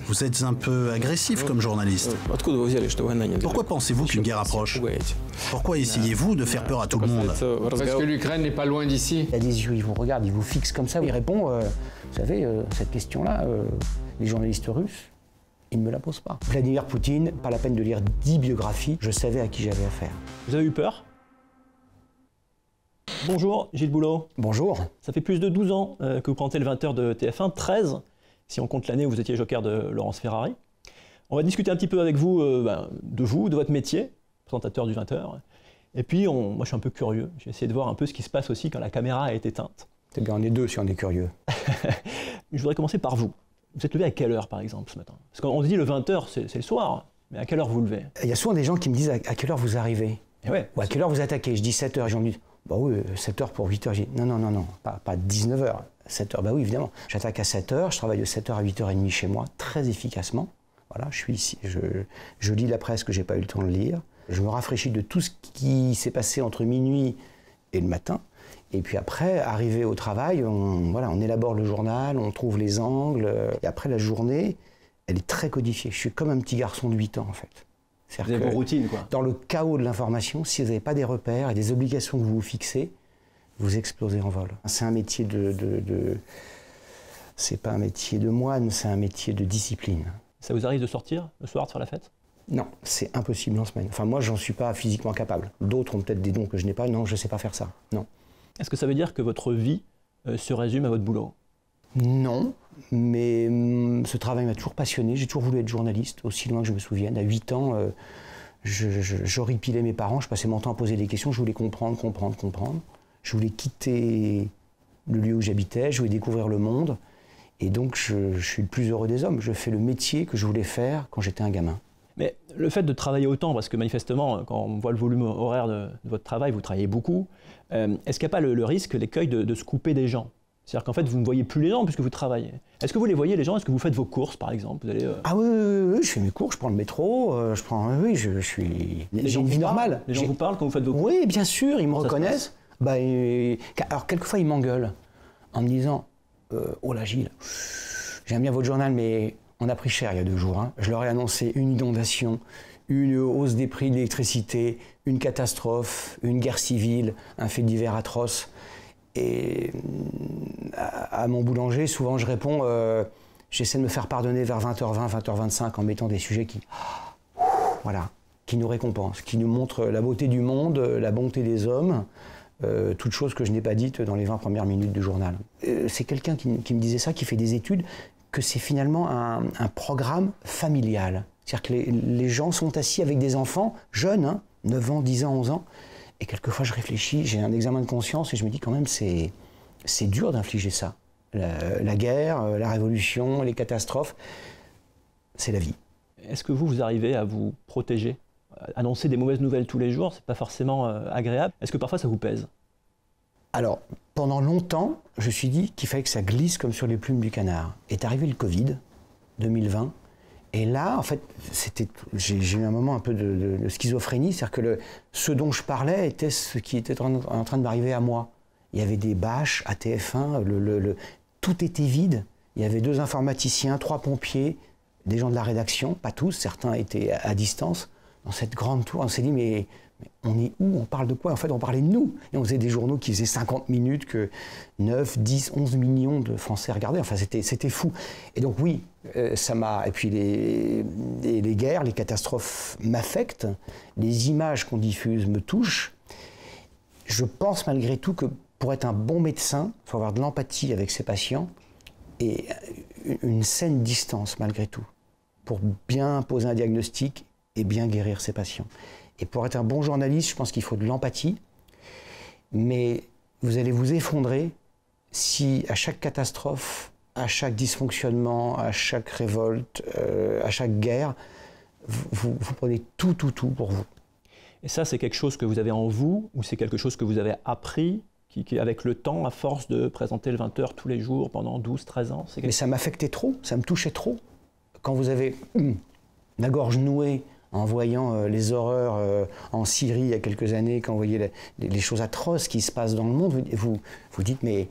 Vous êtes un peu agressif comme journaliste. Pourquoi pensez-vous qu'une guerre approche? Pourquoi essayez-vous de faire peur à tout le monde? Parce que l'Ukraine n'est pas loin d'ici. Il y a des yeux, ils vous regardent, ils vous fixent comme ça. Il répond, vous savez, cette question-là, les journalistes russes, ils ne me la posent pas. Vladimir Poutine, pas la peine de lire 10 biographies, je savais à qui j'avais affaire. Vous avez eu peur? Bonjour, Gilles Boulot. Bonjour. Ça fait plus de 12 ans que vous présentez le 20h de TF1, 13 si on compte l'année où vous étiez joker de Laurence Ferrari. On va discuter un petit peu avec vous, de votre métier, présentateur du 20h. Et puis, moi je suis un peu curieux, j'ai essayé de voir un peu ce qui se passe aussi quand la caméra est éteinte. C'est bien, on est deux si on est curieux. Je voudrais commencer par vous. Vous êtes levé à quelle heure par exemple ce matin? Parce qu'on se dit le 20h c'est le soir, mais à quelle heure vous levez? Il y a souvent des gens qui me disent à quelle heure vous arrivez. Et ouais, ou à quelle heure vous attaquez. Je dis 7h, les gens me disent bah oui, 7h pour 8h. Je dis non, pas 19h, 7h. Bah oui, évidemment. J'attaque à 7h, je travaille de 7h à 8h30 chez moi, très efficacement. Voilà, je suis ici, je lis la presse que j'ai pas eu le temps de lire. Je me rafraîchis de tout ce qui s'est passé entre minuit et le matin. Et puis après, arrivé au travail, on élabore le journal, on trouve les angles. Et après, la journée, elle est très codifiée. Je suis comme un petit garçon de 8 ans, en fait. Vous avez vos routines, quoi. Dans le chaos de l'information, si vous n'avez pas des repères et des obligations que vous vous fixez, vous explosez en vol. C'est un métier c'est pas un métier de moine, c'est un métier de discipline. Ça vous arrive de sortir le soir, de faire la fête? Non, c'est impossible en semaine. Enfin, moi, j'en suis pas physiquement capable. D'autres ont peut-être des dons que je n'ai pas. Non, je sais pas faire ça. Non. Est-ce que ça veut dire que votre vie se résume à votre boulot? Non, mais ce travail m'a toujours passionné. J'ai toujours voulu être journaliste, aussi loin que je me souvienne. À 8 ans, j'horripilais mes parents. Je passais mon temps à poser des questions. Je voulais comprendre. Je voulais quitter le lieu où j'habitais. Je voulais découvrir le monde. Et donc, je suis le plus heureux des hommes. Je fais le métier que je voulais faire quand j'étais un gamin. Mais le fait de travailler autant, parce que manifestement, quand on voit le volume horaire de votre travail, vous travaillez beaucoup, est-ce qu'il n'y a pas le risque, l'écueil de se couper des gens? C'est-à-dire qu'en fait, vous ne voyez plus les gens puisque vous travaillez. Est-ce que vous les voyez, les gens? Est-ce que vous faites vos courses, par exemple? Vous allez, Ah oui, je fais mes courses, je prends le métro, je suis... J'ai une vie normale. Les gens vous parlent quand vous faites vos courses? Oui, bien sûr, ils me reconnaissent. Alors, quelquefois, ils m'engueulent en me disant « Oh là, Gilles, j'aime bien votre journal, mais on a pris cher il y a 2 jours. Hein. Je leur ai annoncé une inondation, une hausse des prix de l'électricité, une catastrophe, une guerre civile, un fait divers atroce. » Et à mon boulanger, souvent je réponds, j'essaie de me faire pardonner vers 20h20, 20h25 en mettant des sujets qui nous récompensent, qui nous montrent la beauté du monde, la bonté des hommes, toutes choses que je n'ai pas dites dans les 20 premières minutes du journal. C'est quelqu'un qui me disait ça, qui fait des études, que c'est finalement un programme familial. C'est-à-dire que les gens sont assis avec des enfants jeunes, hein, 9 ans, 10 ans, 11 ans, et quelquefois je réfléchis, j'ai un examen de conscience et je me dis quand même c'est dur d'infliger ça. La guerre, la révolution, les catastrophes, c'est la vie. Est-ce que vous arrivez à vous protéger? Annoncer des mauvaises nouvelles tous les jours, c'est pas forcément agréable. Est-ce que parfois ça vous pèse? Alors, pendant longtemps, je me suis dit qu'il fallait que ça glisse comme sur les plumes du canard. Est arrivé le Covid, 2020, et là, en fait, j'ai eu un moment un peu de schizophrénie, c'est-à-dire que ce dont je parlais était ce qui était en train de m'arriver à moi. Il y avait des bâches à TF1, tout était vide. Il y avait 2 informaticiens, 3 pompiers, des gens de la rédaction, pas tous, certains étaient à distance. Dans cette grande tour, on s'est dit, mais on est où? On parle de quoi? En fait, on parlait de nous. Et on faisait des journaux qui faisaient 50 minutes que 9, 10, 11 millions de Français regardaient. Enfin, c'était fou. Et donc oui, ça m'a... Et puis les guerres, les catastrophes m'affectent. Les images qu'on diffuse me touchent. Je pense malgré tout que pour être un bon médecin, il faut avoir de l'empathie avec ses patients et une saine distance malgré tout, pour bien poser un diagnostic et bien guérir ses patients. Et pour être un bon journaliste, je pense qu'il faut de l'empathie, mais vous allez vous effondrer si à chaque catastrophe, à chaque dysfonctionnement, à chaque révolte, à chaque guerre, vous prenez tout pour vous. Et ça, c'est quelque chose que vous avez en vous, ou c'est quelque chose que vous avez appris, qui avec le temps, à force de présenter le 20h tous les jours pendant 12, 13 ans? Mais ça m'affectait trop, ça me touchait trop. Quand vous avez la gorge nouée, en voyant les horreurs en Syrie il y a quelques années, quand vous voyez les choses atroces qui se passent dans le monde, vous dites, mais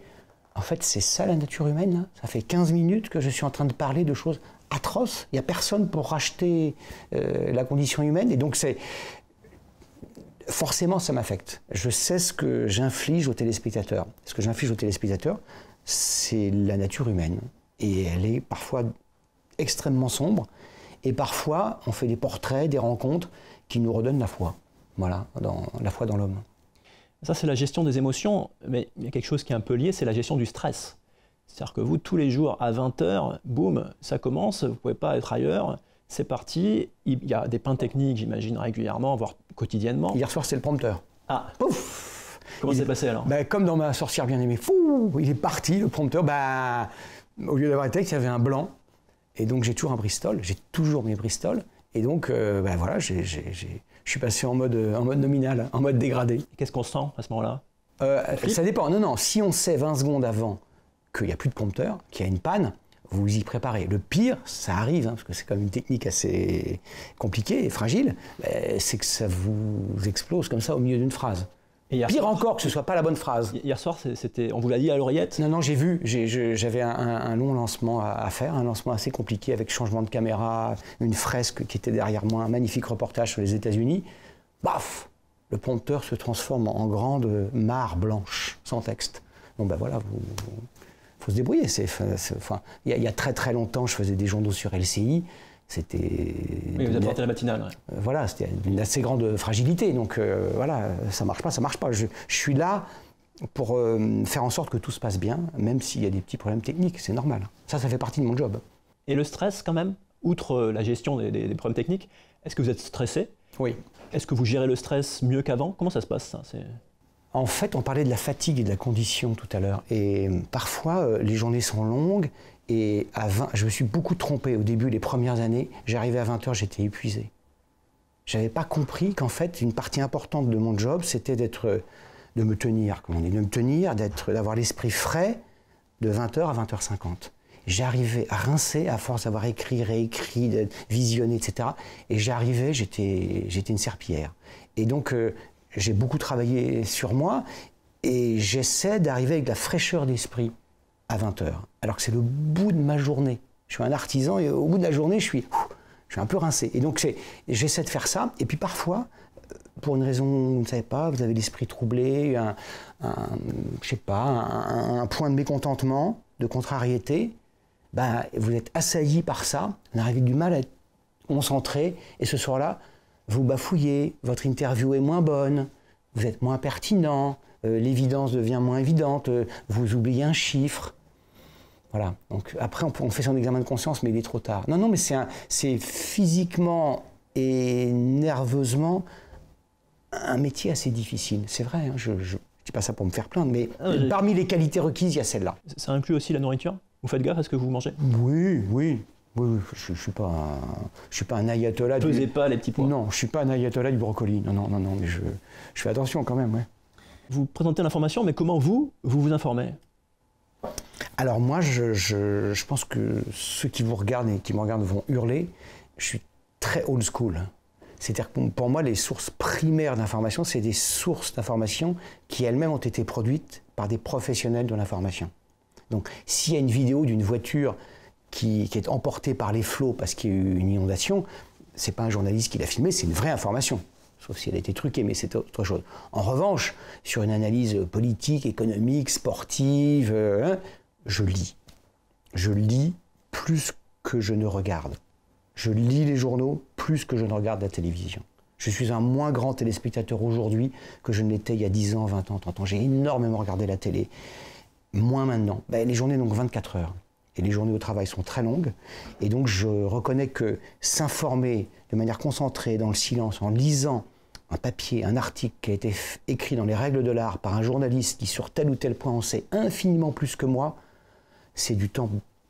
en fait, c'est ça la nature humaine, là. Ça fait 15 minutes que je suis en train de parler de choses atroce. Il n'y a personne pour racheter la condition humaine. Et donc, forcément, ça m'affecte. Je sais ce que j'inflige aux téléspectateurs. Ce que j'inflige aux téléspectateurs, c'est la nature humaine. Et elle est parfois extrêmement sombre. Et parfois, on fait des portraits, des rencontres qui nous redonnent la foi. Voilà, la foi dans l'homme. Ça, c'est la gestion des émotions, mais il y a quelque chose qui est un peu lié, c'est la gestion du stress. C'est-à-dire que vous, tous les jours, à 20h, boum, ça commence, vous ne pouvez pas être ailleurs, c'est parti. Il y a des pannes techniques, j'imagine, régulièrement, voire quotidiennement. Hier soir, c'est le prompteur. Ah, pouf. Comment c'est passé alors? Comme dans Ma sorcière bien-aimée, fou, il est parti, le prompteur. Au lieu d'avoir un texte, il y avait un blanc. Et donc, j'ai toujours un Bristol, j'ai toujours mes Bristol. Et donc, voilà, je suis passé en mode nominal, en mode dégradé. Qu'est-ce qu'on sent à ce moment-là? Ça dépend. Non, si on sait 20 secondes avant qu'il n'y a plus de prompteur, qu'il y a une panne, vous vous y préparez. Le pire, ça arrive, parce que c'est quand même une technique assez compliquée et fragile, c'est que ça vous explose comme ça au milieu d'une phrase. Et pire encore, que ce ne soit pas la bonne phrase. Hier soir, on vous l'a dit à l'oreillette? Non, j'ai vu. J'avais un long lancement à faire, un lancement assez compliqué avec changement de caméra, une fresque qui était derrière moi, un magnifique reportage sur les États-Unis. Baf! Le prompteur se transforme en grande mare blanche, sans texte. Donc voilà, faut se débrouiller. Il y a très très longtemps, je faisais des journaux sur LCI. C'était. Oui, vous avez porté la matinale. Ouais. Voilà, c'était d'une assez grande fragilité. Donc voilà, ça marche pas, ça marche pas. Je suis là pour faire en sorte que tout se passe bien, même s'il y a des petits problèmes techniques, c'est normal. Ça fait partie de mon job. Et le stress, quand même, outre la gestion des problèmes techniques, est-ce que vous êtes stressé? Oui. Est-ce que vous gérez le stress mieux qu'avant? Comment ça se passe, ça? En fait, on parlait de la fatigue et de la condition tout à l'heure. Et parfois, les journées sont longues. Et je me suis beaucoup trompé au début, les premières années. J'arrivais à 20h, j'étais épuisé. Je n'avais pas compris qu'en fait, une partie importante de mon job, c'était de me tenir, comme on dit, de me tenir, d'avoir l'esprit frais de 20h à 20h50. J'arrivais à rincer à force d'avoir écrit, réécrit, visionné, etc. Et j'étais une serpillière. Et donc, j'ai beaucoup travaillé sur moi et j'essaie d'arriver avec de la fraîcheur d'esprit à 20h, alors que c'est le bout de ma journée. Je suis un artisan et au bout de la journée, je suis un peu rincé. Et donc, j'essaie de faire ça. Et puis parfois, pour une raison, vous ne savez pas, vous avez l'esprit troublé, un point de mécontentement, de contrariété, vous êtes assailli par ça, vous avez du mal à être concentré, et ce soir-là, vous bafouillez, votre interview est moins bonne, vous êtes moins pertinent, l'évidence devient moins évidente, vous oubliez un chiffre. Voilà. Donc après, on fait son examen de conscience, mais il est trop tard. Non, mais c'est physiquement et nerveusement un métier assez difficile. C'est vrai, hein, je ne dis pas ça pour me faire plaindre, mais parmi les qualités requises, il y a celle-là. Ça inclut aussi la nourriture? Vous faites gaffe à ce que vous mangez? Oui. Je ne suis pas un ayatollah. Ne pesez pas les petits pois. Non, je ne suis pas un ayatollah du brocoli. Non, mais je fais attention quand même, ouais. Vous présentez l'information, mais comment vous informez? Alors moi, je pense que ceux qui vous regardent et qui me regardent vont hurler. Je suis très old school. C'est-à-dire que pour moi, les sources primaires d'information, c'est des sources d'information qui elles-mêmes ont été produites par des professionnels de l'information. Donc s'il y a une vidéo d'une voiture qui est emportée par les flots parce qu'il y a eu une inondation, c'est pas un journaliste qui l'a filmé, c'est une vraie information. Sauf si elle a été truquée, mais c'est autre chose. En revanche, sur une analyse politique, économique, sportive, je lis. Je lis plus que je ne regarde. Je lis les journaux plus que je ne regarde la télévision. Je suis un moins grand téléspectateur aujourd'hui que je ne l'étais il y a 10 ans, 20 ans, 30 ans. J'ai énormément regardé la télé. Moins maintenant. Les journées, donc 24 heures. Et les journées au travail sont très longues. Et donc, je reconnais que s'informer de manière concentrée, dans le silence, en lisant un papier, un article qui a été écrit dans les règles de l'art par un journaliste qui, sur tel ou tel point, en sait infiniment plus que moi, c'est du temps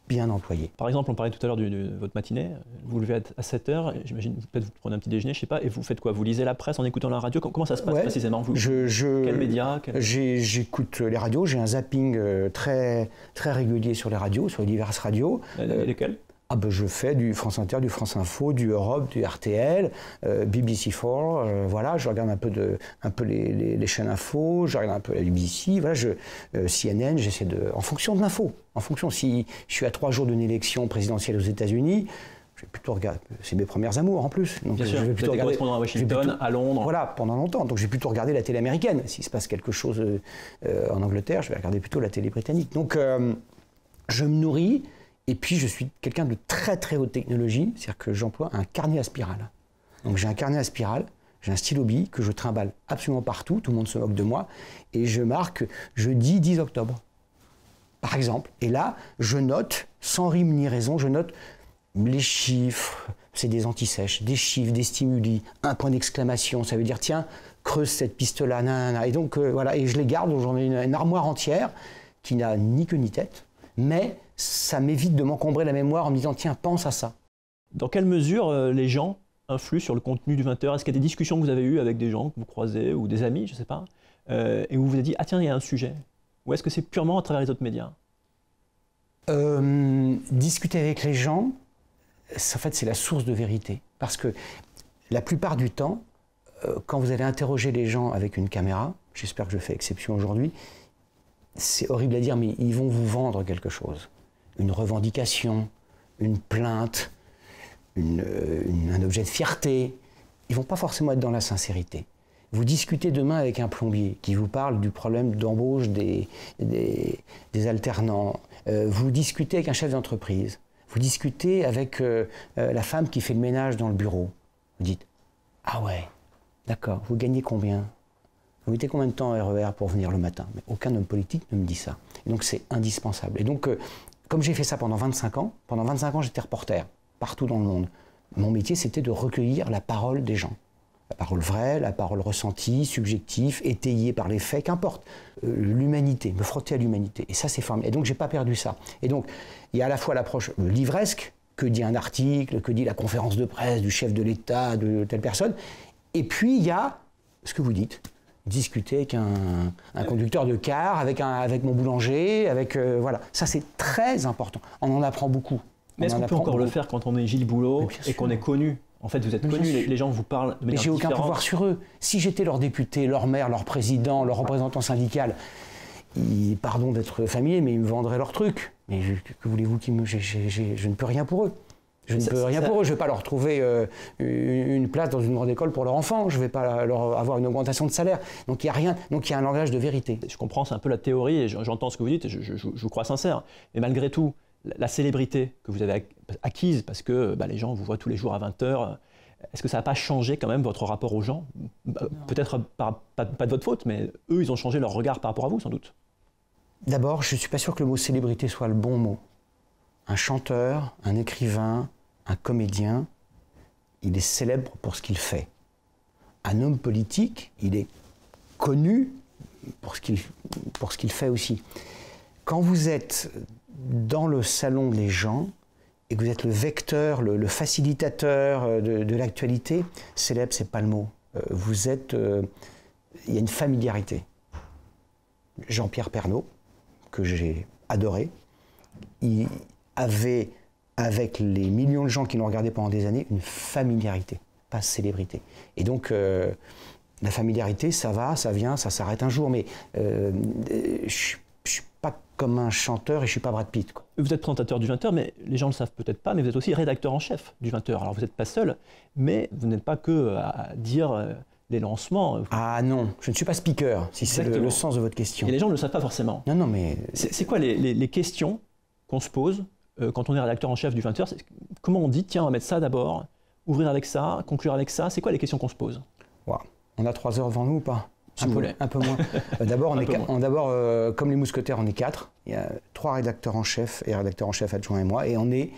bien employé. Par exemple, on parlait tout à l'heure de votre matinée. Vous levez à 7h, j'imagine, peut-être vous prenez un petit déjeuner, je ne sais pas, et vous faites quoi? Vous lisez la presse en écoutant la radio? Comment ça se passe précisément? Quel média? J'écoute les radios, j'ai un zapping très, très régulier sur les radios, sur les diverses radios. Lesquelles? Ah ben je fais du France Inter, du France Info, du Europe, du RTL, BBC4, voilà, je regarde un peu les chaînes info, je regarde un peu la BBC, voilà, CNN, j'essaie de... En fonction de l'info, en fonction, si je suis à 3 jours d'une élection présidentielle aux États-Unis, je vais plutôt regarder, c'est mes premières amours en plus. Donc bien sûr, je vais plutôt regarder correspondant à Washington, à Londres. Voilà, pendant longtemps, donc j'ai plutôt regardé la télé américaine. S'il se passe quelque chose en Angleterre, je vais regarder plutôt la télé britannique. Donc je me nourris. Et puis, je suis quelqu'un de très, très haute technologie, c'est-à-dire que j'emploie un carnet à spirale. Donc, j'ai un carnet à spirale, j'ai un stylo bille que je trimballe absolument partout, tout le monde se moque de moi, et je marque jeudi 10 octobre, par exemple. Et là, je note, sans rime ni raison, je note les chiffres, c'est des antisèches, des chiffres, des stimuli, un point d'exclamation, ça veut dire, tiens, creuse cette piste-là, nanana. Et donc, voilà, et je les garde, j'en ai une armoire entière qui n'a ni queue ni tête, mais ça m'évite de m'encombrer la mémoire en me disant « tiens, pense à ça ». Dans quelle mesure les gens influent sur le contenu du 20h? Est-ce qu'il y a des discussions que vous avez eues avec des gens que vous croisez ou des amis, je ne sais pas, et où vous vous êtes dit « ah tiens, il y a un sujet » ou est-ce que c'est purement à travers les autres médias? Discuter avec les gens, en fait, c'est la source de vérité. Parce que la plupart du temps, quand vous allez interroger les gens avec une caméra, j'espère que je fais exception aujourd'hui, c'est horrible à dire, mais ils vont vous vendre quelque chose. Une revendication, une plainte, un objet de fierté. Ils ne vont pas forcément être dans la sincérité. Vous discutez demain avec un plombier qui vous parle du problème d'embauche des alternants. Vous discutez avec un chef d'entreprise. Vous discutez avec la femme qui fait le ménage dans le bureau. Vous dites « ah ouais, d'accord, vous gagnez combien ? Vous mettez combien de temps en RER pour venir le matin ?» Mais aucun homme politique ne me dit ça. Et donc c'est indispensable. Et donc, comme j'ai fait ça pendant 25 ans, j'étais reporter partout dans le monde. Mon métier, c'était de recueillir la parole des gens. La parole vraie, la parole ressentie, subjective, étayée par les faits, qu'importe. L'humanité, me frotter à l'humanité. Et ça, c'est formidable. Et donc, j'ai pas perdu ça. Et donc, il y a à la fois l'approche livresque, que dit un article, que dit la conférence de presse du chef de l'État, de telle personne. Et puis, il y a ce que vous dites. Discuter avec un conducteur de car, avec mon boulanger, voilà. Ça, c'est très important. On en apprend beaucoup. Mais est-ce qu'on peut encore le faire quand on est Gilles Boulot et qu'on est connu? En fait, vous êtes connu, les gens vous parlent de manière différente. Mais j'ai aucun pouvoir sur eux. Si j'étais leur député, leur maire, leur président, leur représentant syndical, pardon d'être familier, mais ils me vendraient leur truc. Mais que voulez-vous je ne peux rien pour eux. Je ne peux rien pour eux. Je ne vais pas leur trouver une place dans une grande école pour leur enfant. Je ne vais pas leur avoir une augmentation de salaire. Donc il y a rien. Donc il y a un langage de vérité. Je comprends, c'est un peu la théorie et j'entends ce que vous dites et je vous crois sincère. Mais malgré tout, la célébrité que vous avez acquise, parce que les gens vous voient tous les jours à 20h, est-ce que ça n'a pas changé quand même votre rapport aux gens? Peut-être pas de votre faute, mais eux, ils ont changé leur regard par rapport à vous, sans doute. D'abord, je ne suis pas sûr que le mot célébrité soit le bon mot. Un chanteur, un écrivain, un comédien, il est célèbre pour ce qu'il fait. Un homme politique, il est connu pour ce qu'il fait aussi. Quand vous êtes dans le salon des gens et que vous êtes le vecteur, le facilitateur de l'actualité, célèbre, c'est pas le mot. Il y a une familiarité. Jean-Pierre Pernaut, que j'ai adoré, il avait, avec les millions de gens qui l'ont regardé pendant des années, une familiarité, pas célébrité. Et donc, la familiarité, ça va, ça vient, ça s'arrête un jour, mais je suis pas comme un chanteur et je suis pas Brad Pitt, quoi. Vous êtes présentateur du 20h, mais les gens ne le savent peut-être pas, mais vous êtes aussi rédacteur en chef du 20h. Alors vous n'êtes pas seul, mais vous n'êtes pas que à dire les lancements. Ah non, je ne suis pas speaker, si c'est le sens de votre question. Et les gens ne le savent pas forcément. Non, mais... C'est quoi les questions qu'on se pose quand on est rédacteur en chef du 20h? Comment on dit, tiens, on va mettre ça d'abord, ouvrir avec ça, conclure avec ça? C'est quoi les questions qu'on se pose? Wow. On a 3 heures devant nous ou pas? Un peu moins. D'abord, comme les mousquetaires, on est 4. Il y a 3 rédacteurs en chef et rédacteur en chef adjoint et moi. Et on est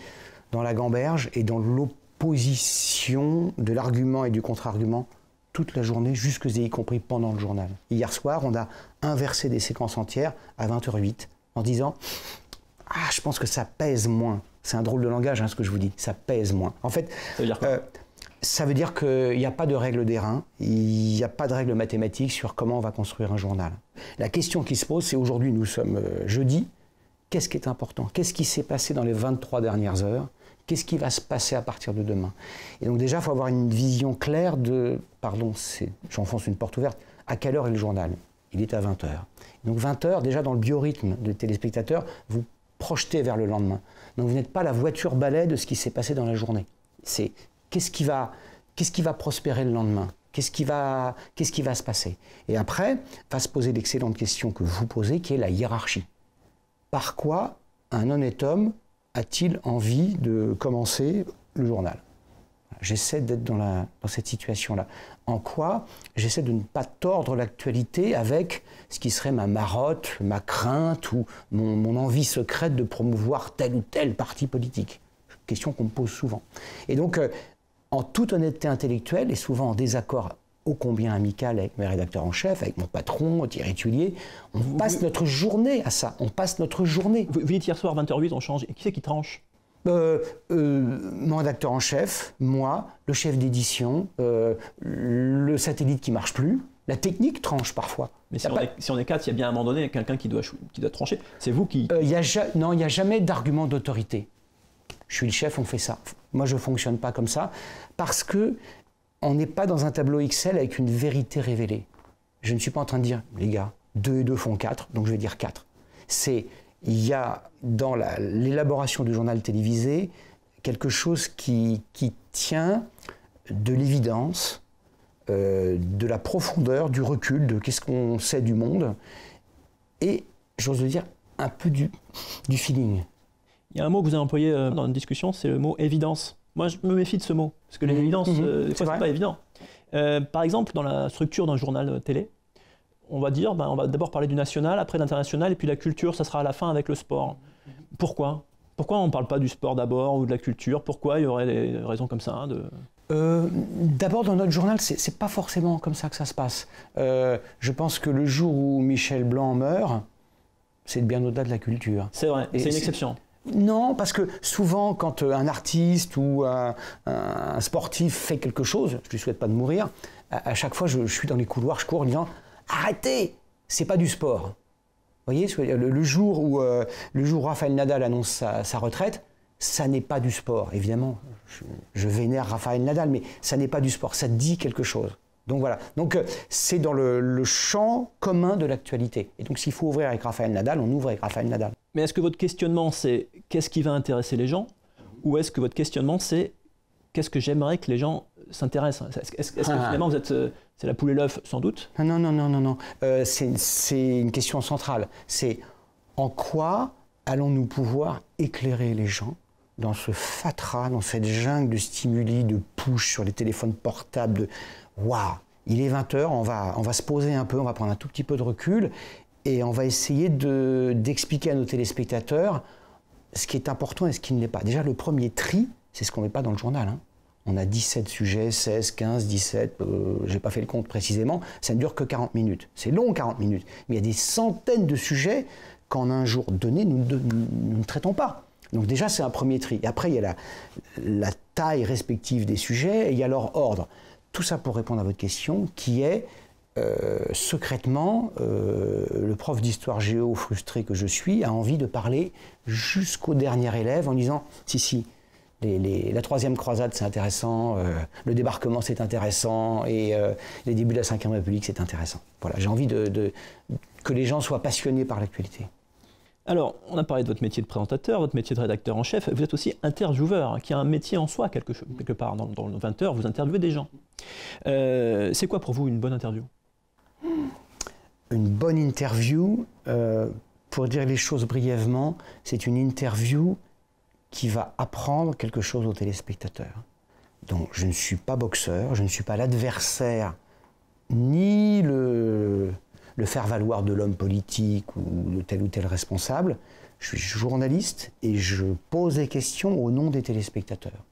dans la gamberge et dans l'opposition de l'argument et du contre-argument toute la journée, jusque et y compris pendant le journal. Hier soir, on a inversé des séquences entières à 20h08 en disant « Ah, je pense que ça pèse moins ». C'est un drôle de langage, ce que je vous dis. Ça pèse moins. En fait, ça veut dire quoi? Ça veut dire qu'il n'y a pas de règle d'airain, il n'y a pas de règle mathématique sur comment on va construire un journal. La question qui se pose, c'est aujourd'hui, nous sommes jeudi, qu'est-ce qui est important? Qu'est-ce qui s'est passé dans les 23 dernières heures Qu'est-ce qui va se passer à partir de demain? Et donc déjà, il faut avoir une vision claire de, pardon, j'enfonce une porte ouverte, à quelle heure est le journal? Il est à 20h. Donc 20h, déjà dans le biorhythme du téléspectateur, vous projetez vers le lendemain. Donc vous n'êtes pas la voiture balai de ce qui s'est passé dans la journée. C'est qu'est-ce qui va prospérer le lendemain? Qu'est-ce qui va se passer? Et après, va se poser l'excellente question que vous posez, qui est la hiérarchie. Par quoi un honnête homme a-t-il envie de commencer le journal? J'essaie d'être dans cette situation-là. En quoi j'essaie de ne pas tordre l'actualité avec ce qui serait ma marotte, ma crainte ou mon envie secrète de promouvoir tel ou tel parti politique. Question qu'on me pose souvent. Et donc, en toute honnêteté intellectuelle et souvent en désaccord ô combien amical avec mes rédacteurs en chef, avec mon patron, Thierry Tulier, on passe notre journée à ça. On passe notre journée. Vous dites hier soir 20h08, on change. Et qui c'est qui tranche? Mon rédacteur en chef, moi, le chef d'édition, le satellite qui ne marche plus, la technique tranche parfois. Mais si on est 4, il y a bien à un moment donné quelqu'un qui doit trancher. C'est vous qui... Non, il n'y a jamais d'argument d'autorité. Je suis le chef, on fait ça. Moi, je ne fonctionne pas comme ça parce qu'on n'est pas dans un tableau Excel avec une vérité révélée. Je ne suis pas en train de dire, les gars, 2 et 2 font 4, donc je vais dire 4. Il y a dans l'élaboration du journal télévisé quelque chose qui tient de l'évidence, de la profondeur, du recul, de qu'est-ce qu'on sait du monde, et, j'ose le dire, un peu du feeling. Il y a un mot que vous avez employé dans une discussion, c'est le mot évidence. Moi, je me méfie de ce mot, parce que l'évidence, c'est pas évident. Par exemple, dans la structure d'un journal télé, on va dire, on va d'abord parler du national, après l'international, et puis la culture, ça sera à la fin avec le sport. Pourquoi on ne parle pas du sport d'abord ou de la culture? Pourquoi il y aurait des raisons comme ça D'abord, dans notre journal, c'est pas forcément comme ça que ça se passe. Je pense que le jour où Michel Blanc meurt, c'est bien au-delà de la culture. C'est vrai, c'est une exception. Non, parce que souvent, quand un artiste ou un sportif fait quelque chose, je ne lui souhaite pas de mourir, à chaque fois, je suis dans les couloirs, je cours en disant « Arrêtez, c'est pas du sport ». Vous voyez, le jour où Rafael Nadal annonce sa retraite, ça n'est pas du sport. Évidemment, je vénère Rafael Nadal, mais ça n'est pas du sport, ça dit quelque chose. Donc voilà, c'est dans le champ commun de l'actualité. Et donc s'il faut ouvrir avec Rafael Nadal, on ouvre avec Rafael Nadal. Mais est-ce que votre questionnement, c'est qu'est-ce qui va intéresser les gens? Ou est-ce que votre questionnement, c'est qu'est-ce que j'aimerais que les gens s'intéressent? Est-ce que finalement, c'est la poule et l'œuf, sans doute? Non. C'est une question centrale. C'est en quoi allons-nous pouvoir éclairer les gens dans ce fatras, dans cette jungle de stimuli, de push sur les téléphones portables, waouh, il est 20h, on va se poser un peu, on va prendre un tout petit peu de recul et on va essayer d'expliquer à nos téléspectateurs ce qui est important et ce qui ne l'est pas. Déjà, le premier tri, c'est ce qu'on ne met pas dans le journal. On a 17 sujets, 16, 15, 17, je n'ai pas fait le compte précisément, ça ne dure que 40 minutes. C'est long, 40 minutes, mais il y a des centaines de sujets qu'en un jour donné, nous ne traitons pas. Donc déjà, c'est un premier tri. Et après, il y a la taille respective des sujets et il y a leur ordre. Tout ça pour répondre à votre question, qui est secrètement, le prof d'histoire géo frustré que je suis a envie de parler jusqu'au dernier élève en disant « Si, la troisième croisade c'est intéressant, le débarquement c'est intéressant et les débuts de la Ve République c'est intéressant. » Voilà, j'ai envie que les gens soient passionnés par l'actualité. Alors, on a parlé de votre métier de présentateur, votre métier de rédacteur en chef. Vous êtes aussi intervieweur, qui est un métier en soi, quelque part. Dans le 20h, vous interviewez des gens. C'est quoi pour vous une bonne interview? Une bonne interview, pour dire les choses brièvement, c'est une interview qui va apprendre quelque chose aux téléspectateurs. Donc, je ne suis pas boxeur, je ne suis pas l'adversaire, ni le faire-valoir de l'homme politique ou de tel ou tel responsable. Je suis journaliste et je pose des questions au nom des téléspectateurs.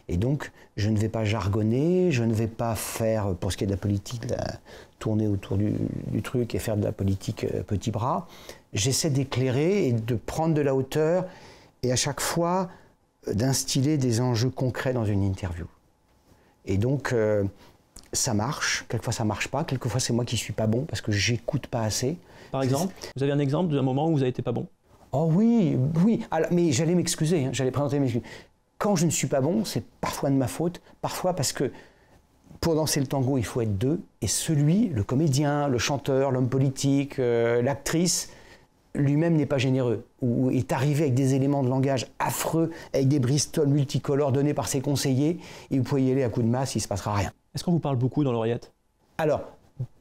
Et donc, je ne vais pas jargonner, je ne vais pas faire, pour ce qui est de la politique, tourner autour du truc et faire de la politique petit bras. J'essaie d'éclairer et de prendre de la hauteur et à chaque fois d'instiller des enjeux concrets dans une interview. Et donc, ça marche, quelquefois ça marche pas, quelquefois c'est moi qui suis pas bon parce que j'écoute pas assez. Par exemple, vous avez un exemple d'un moment où vous avez été pas bon? Oh oui, alors, mais j'allais m'excuser, j'allais présenter mes excuses. Quand je ne suis pas bon, c'est parfois de ma faute, parfois parce que pour danser le tango, il faut être deux, et celui, le comédien, le chanteur, l'homme politique, l'actrice, lui-même n'est pas généreux, ou est arrivé avec des éléments de langage affreux, avec des Bristol multicolores donnés par ses conseillers, et vous pouvez y aller à coup de masse, il ne se passera rien. Est-ce qu'on vous parle beaucoup dans l'oreillette? Alors,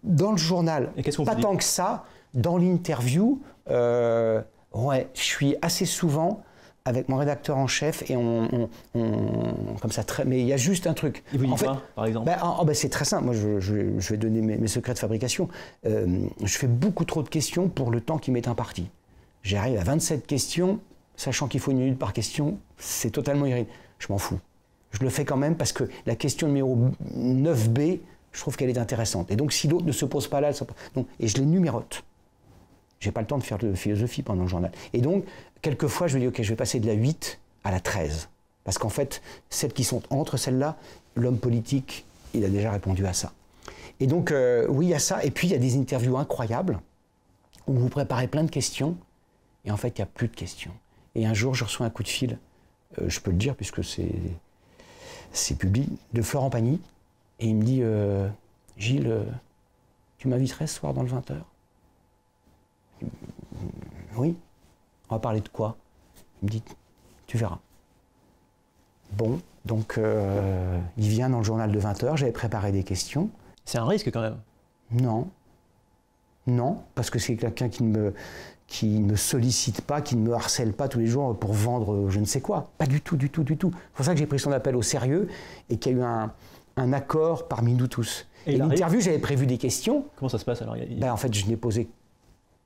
dans le journal, pas tant que ça. Dans l'interview, ouais, je suis assez souvent avec mon rédacteur en chef et on comme ça, mais il y a juste un truc. Il vous dit quoi, par exemple? C'est très simple. Moi, je vais donner mes secrets de fabrication. Je fais beaucoup trop de questions pour le temps qui m'est imparti. J'arrive à 27 questions, sachant qu'il faut 1 minute par question, c'est totalement irréel. Je m'en fous. Je le fais quand même parce que la question numéro 9B, je trouve qu'elle est intéressante. Et donc, si l'autre ne se pose pas là, et je les numérote. Je n'ai pas le temps de faire de philosophie pendant le journal. Et donc, quelquefois, je me dis, OK, je vais passer de la 8 à la 13. Parce qu'en fait, celles qui sont entre celles-là, l'homme politique, il a déjà répondu à ça. Et donc, oui, il y a ça. Et puis, il y a des interviews incroyables où vous préparez plein de questions. Et en fait, il n'y a plus de questions. Et un jour, je reçois un coup de fil, je peux le dire puisque c'est public, de Florent Pagny. Et il me dit, Gilles, tu m'inviterais ce soir dans le 20h? Oui. On va parler de quoi? Il me dit, tu verras. Bon, donc il vient dans le journal de 20h, j'avais préparé des questions. C'est un risque quand même. Non. Non, parce que c'est quelqu'un qui ne me sollicite pas, qui ne me harcèle pas tous les jours pour vendre je ne sais quoi. Pas du tout, du tout, du tout. C'est pour ça que j'ai pris son appel au sérieux et qu'il y a eu un accord parmi nous tous. Et l'interview, j'avais prévu des questions. Comment ça se passe alors? En fait, je n'ai posé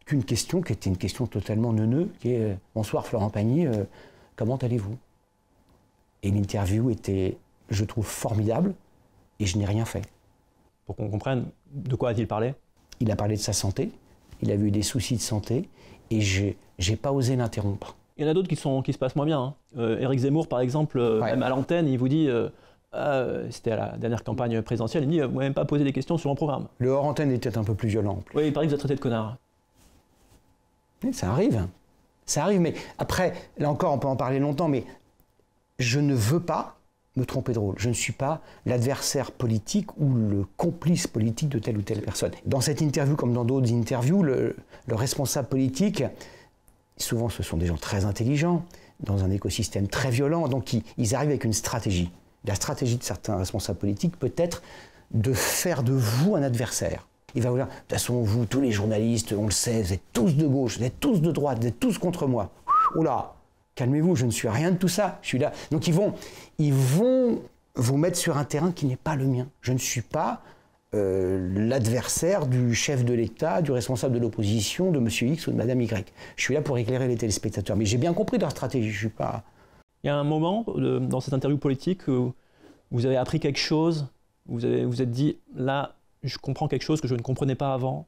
qu'une question qui était une question totalement neuneux, qui est « Bonsoir Florent Pagny, comment allez-vous » Et l'interview était, je trouve, formidable et je n'ai rien fait. Pour qu'on comprenne, de quoi a-t-il parlé? Il a parlé de sa santé, il avait eu des soucis de santé et j'ai pas osé l'interrompre. Il y en a d'autres qui se passent moins bien. Éric Zemmour, par exemple, même à l'antenne, il vous dit... c'était à la dernière campagne présidentielle, il dit vous m'avez même pas posé des questions sur mon programme. Le hors-antenne était un peu plus violent. Oui, il paraît que vous êtes traité de connard. Oui, ça arrive, mais après, là encore, on peut en parler longtemps, mais je ne veux pas me tromper de rôle. Je ne suis pas l'adversaire politique ou le complice politique de telle ou telle personne. Dans cette interview, comme dans d'autres interviews, le responsable politique, souvent ce sont des gens très intelligents, dans un écosystème très violent, donc ils arrivent avec une stratégie. La stratégie de certains responsables politiques peut être de faire de vous un adversaire. Il va vous dire, de toute façon, vous, tous les journalistes, on le sait, vous êtes tous de gauche, vous êtes tous de droite, vous êtes tous contre moi. Oula, calmez-vous, je ne suis rien de tout ça, je suis là. Donc ils vont vous mettre sur un terrain qui n'est pas le mien. Je ne suis pas l'adversaire du chef de l'État, du responsable de l'opposition, de monsieur X ou de madame Y. Je suis là pour éclairer les téléspectateurs. Mais j'ai bien compris leur stratégie, je suis pas... Il y a un moment dans cette interview politique où vous avez appris quelque chose, vous êtes dit, là, je comprends quelque chose que je ne comprenais pas avant,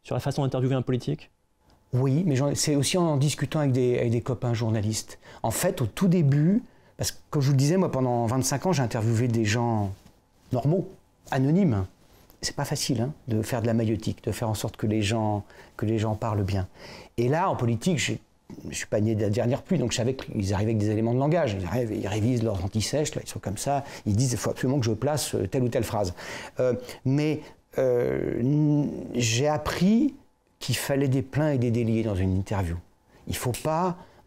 sur la façon d'interviewer un politique? Oui, mais c'est aussi en discutant avec des copains journalistes. En fait, au tout début, parce que comme je vous le disais, moi, pendant 25 ans, j'ai interviewé des gens normaux, anonymes. C'est pas facile de faire de la maïeutique, de faire en sorte que les gens parlent bien. Et là, en politique, je ne suis pas né de la dernière pluie, donc je savais qu'ils arrivaient avec des éléments de langage. Ils arrivent, ils révisent leurs anti-sèches, ils sont comme ça, ils disent qu'il faut absolument que je place telle ou telle phrase. Mais j'ai appris qu'il fallait des pleins et des déliés dans une interview.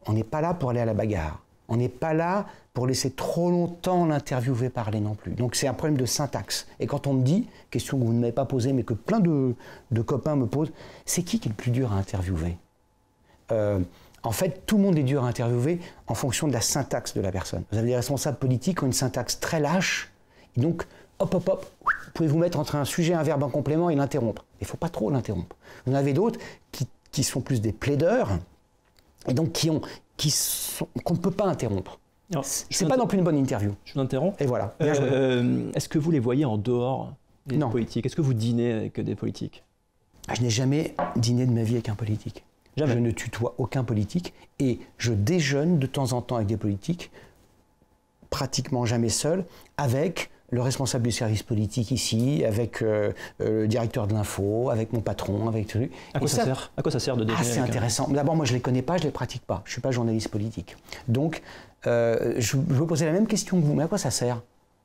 On n'est pas là pour aller à la bagarre. On n'est pas là pour laisser trop longtemps l'interviewé parler non plus. Donc c'est un problème de syntaxe. Et quand on me dit, question que vous ne m'avez pas posée, mais que plein de copains me posent, c'est qui est le plus dur à interviewer? En fait, tout le monde est dur à interviewer en fonction de la syntaxe de la personne. Vous avez des responsables politiques qui ont une syntaxe très lâche, et donc, hop, hop, hop, vous pouvez vous mettre entre un sujet, un verbe, un complément et l'interrompre. Il ne faut pas trop l'interrompre. Vous en avez d'autres qui sont plus des plaideurs, et donc qu'on ne peut pas interrompre. C'est pas non plus une bonne interview. Je vous interromps. Et voilà. Est-ce que vous les voyez en dehors des politiques? Est-ce que vous dînez avec des politiques? Je n'ai jamais dîné de ma vie avec un politique. Jamais. Je ne tutoie aucun politique et je déjeune de temps en temps avec des politiques, pratiquement jamais seul, avec le responsable du service politique ici, avec le directeur de l'info, avec mon patron, avec tout. À quoi ça sert de déjeuner? C'est intéressant. D'abord, moi, je ne les connais pas, je ne les pratique pas. Je ne suis pas journaliste politique. Donc, je vous poser la même question que vous. Mais à quoi ça sert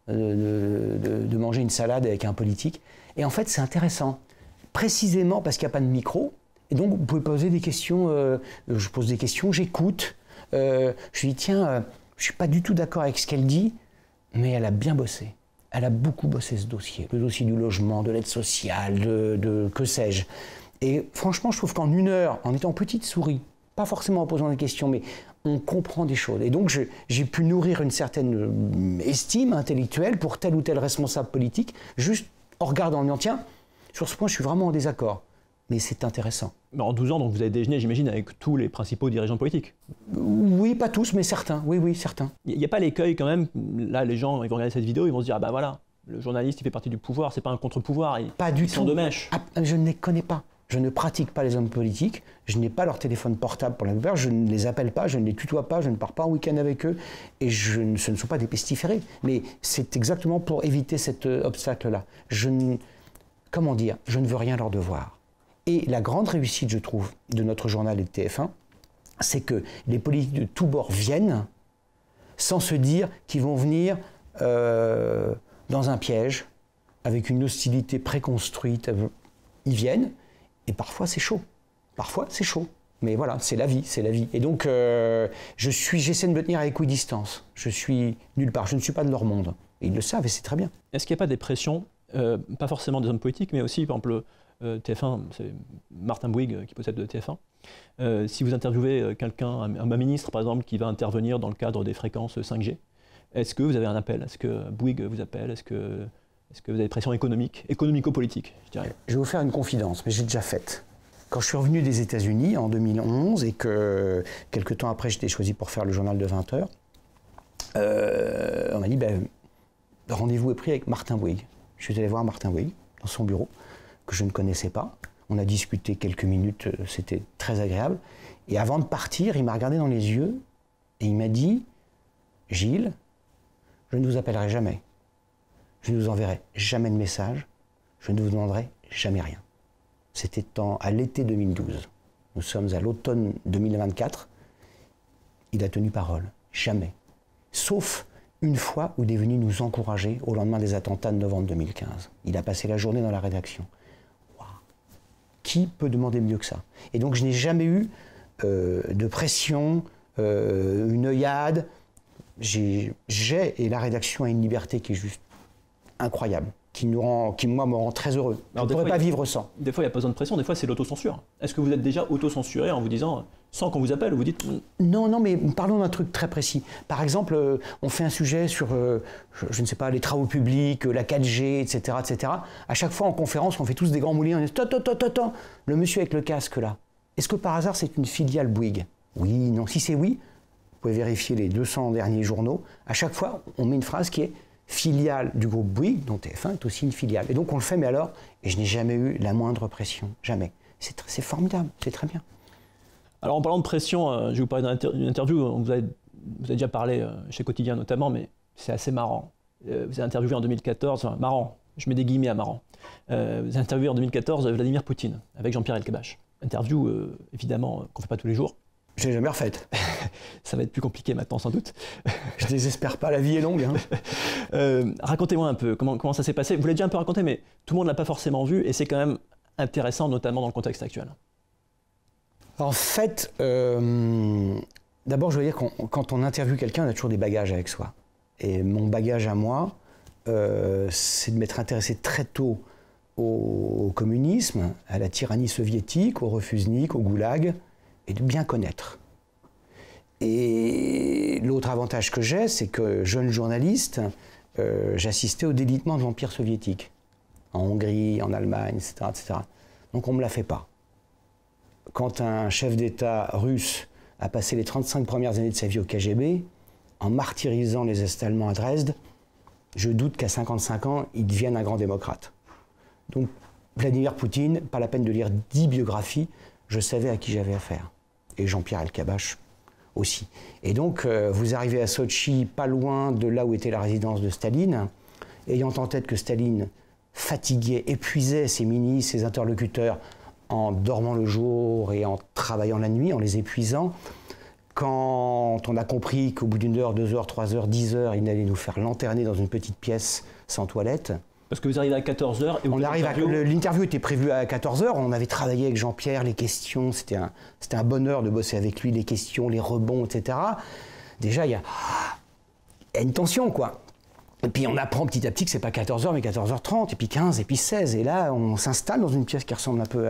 de manger une salade avec un politique? Et en fait, c'est intéressant. Précisément parce qu'il n'y a pas de micro. Et donc, vous pouvez poser des questions. Je pose des questions, j'écoute. Je lui dis, tiens, je ne suis pas du tout d'accord avec ce qu'elle dit, mais elle a bien bossé. Elle a beaucoup bossé ce dossier, le dossier du logement, de l'aide sociale, de que sais-je. Et franchement, je trouve qu'en 1 heure, en étant petite souris, pas forcément en posant des questions, mais on comprend des choses. Et donc, j'ai pu nourrir une certaine estime intellectuelle pour tel ou tel responsable politique, juste en regardant, en disant, tiens, sur ce point, je suis vraiment en désaccord. Mais c'est intéressant. En 12 ans, donc vous avez déjeuné, j'imagine, avec tous les principaux dirigeants politiques. Oui, pas tous, mais certains. Oui, certains. Il n'y a pas l'écueil quand même. Là, les gens, ils vont regarder cette vidéo, ils vont se dire, ah bah voilà, le journaliste, il fait partie du pouvoir, c'est pas un contre-pouvoir. Pas du tout. Ils sont de mèche. Ah, je ne les connais pas. Je ne pratique pas les hommes politiques. Je n'ai pas leur téléphone portable pour la plupart. Je ne les appelle pas, je ne les tutoie pas, je ne pars pas en week-end avec eux. Et ce ne sont pas des pestiférés. Mais c'est exactement pour éviter cet obstacle-là. Comment dire, je ne veux rien leur devoir. Et la grande réussite, je trouve, de notre journal et de TF1, c'est que les politiques de tous bords viennent sans se dire qu'ils vont venir dans un piège, avec une hostilité préconstruite. Ils viennent, et parfois c'est chaud. Parfois c'est chaud. Mais voilà, c'est la vie, c'est la vie. Et donc, j'essaie de me tenir à équidistance. Je suis nulle part, je ne suis pas de leur monde. Et ils le savent, et c'est très bien. Est-ce qu'il n'y a pas des pressions, pas forcément des hommes politiques, mais aussi, par exemple, TF1, c'est Martin Bouygues qui possède TF1. Si vous interviewez quelqu'un, un ministre par exemple, qui va intervenir dans le cadre des fréquences 5G, est-ce que vous avez un appel? Est-ce que Bouygues vous appelle? Est-ce que vous avez des pressions économiques, économico-politiques, je dirais? Je vais vous faire une confidence, mais j'ai déjà faite. Quand je suis revenu des États-Unis en 2011 et que quelques temps après j'étais choisi pour faire le journal de 20 heures, on m'a dit rendez-vous est pris avec Martin Bouygues. Je suis allé voir Martin Bouygues dans son bureau, que je ne connaissais pas. On a discuté quelques minutes, c'était très agréable. Et avant de partir, il m'a regardé dans les yeux et il m'a dit « Gilles, je ne vous appellerai jamais. Je ne vous enverrai jamais de message. Je ne vous demanderai jamais rien. » C'était à l'été 2012. Nous sommes à l'automne 2024. Il a tenu parole. Jamais. Sauf une fois où il est venu nous encourager au lendemain des attentats de novembre 2015. Il a passé la journée dans la rédaction. Qui peut demander mieux que ça? Et donc je n'ai jamais eu de pression, une œillade. Et la rédaction a une liberté qui est juste incroyable, qui moi me rend très heureux. Je ne pourrais pas vivre sans. Des fois, il n'y a pas besoin de pression, des fois c'est l'autocensure. Est-ce que vous êtes déjà autocensuré en vous disant, sans qu'on vous appelle, vous dites... Non, mais parlons d'un truc très précis. Par exemple, on fait un sujet sur, je ne sais pas, les travaux publics, la 4G, etc., etc. À chaque fois en conférence, on fait tous des grands moulins, on dit, attends, le monsieur avec le casque là, est-ce que par hasard c'est une filiale Bouygues? Oui, non, si c'est oui, vous pouvez vérifier les 200 derniers journaux. À chaque fois, on met une phrase qui est filiale du groupe Bouygues, dont TF1 est aussi une filiale. Et donc on le fait, mais alors, et je n'ai jamais eu la moindre pression, jamais. C'est formidable, c'est très bien. Alors en parlant de pression, je vais vous parler d'une interview, vous avez déjà parlé chez Quotidien notamment, mais c'est assez marrant. Vous avez interviewé en 2014, enfin, marrant, je mets des guillemets à marrant. Vous avez interviewé en 2014 Vladimir Poutine avec Jean-Pierre Elkabbach. Interview, évidemment, qu'on ne fait pas tous les jours. Je l'ai jamais refaite. Ça va être plus compliqué maintenant, sans doute. Je désespère pas, la vie est longue. Hein. Racontez-moi un peu comment ça s'est passé. Vous l'avez déjà un peu raconté, mais tout le monde ne l'a pas forcément vu, et c'est quand même intéressant, notamment dans le contexte actuel. En fait, d'abord, je veux dire que quand on interviewe quelqu'un, on a toujours des bagages avec soi. Et mon bagage à moi, c'est de m'être intéressé très tôt au communisme, à la tyrannie soviétique, au refusnik, au goulag, et de bien connaître. Et l'autre avantage que j'ai, c'est que jeune journaliste, j'assistais au délitement de l'Empire soviétique, en Hongrie, en Allemagne, etc., etc. Donc on ne me la fait pas. Quand un chef d'État russe a passé les 35 premières années de sa vie au KGB, en martyrisant les Est-Allemands à Dresde, je doute qu'à 55 ans, il devienne un grand démocrate. Donc, Vladimir Poutine, pas la peine de lire 10 biographies, je savais à qui j'avais affaire. Et Jean-Pierre Elkabbach aussi. Et donc, vous arrivez à Sotchi, pas loin de là où était la résidence de Staline, ayant en tête que Staline fatiguait, épuisait ses ministres, ses interlocuteurs, en dormant le jour et en travaillant la nuit, en les épuisant. Quand on a compris qu'au bout d'1 heure, 2 heures, 3 heures, 10 heures, il allait nous faire lanterner dans une petite pièce sans toilette. Parce que vous arrivez à 14h et l'interview était prévue à 14h, on avait travaillé avec Jean-Pierre, les questions, c'était un bonheur de bosser avec lui, les questions, les rebonds, etc. Déjà, il y a une tension, quoi. Et puis on apprend petit à petit que c'est pas 14h, mais 14h30, et puis 15, et puis 16. Et là, on s'installe dans une pièce qui ressemble un peu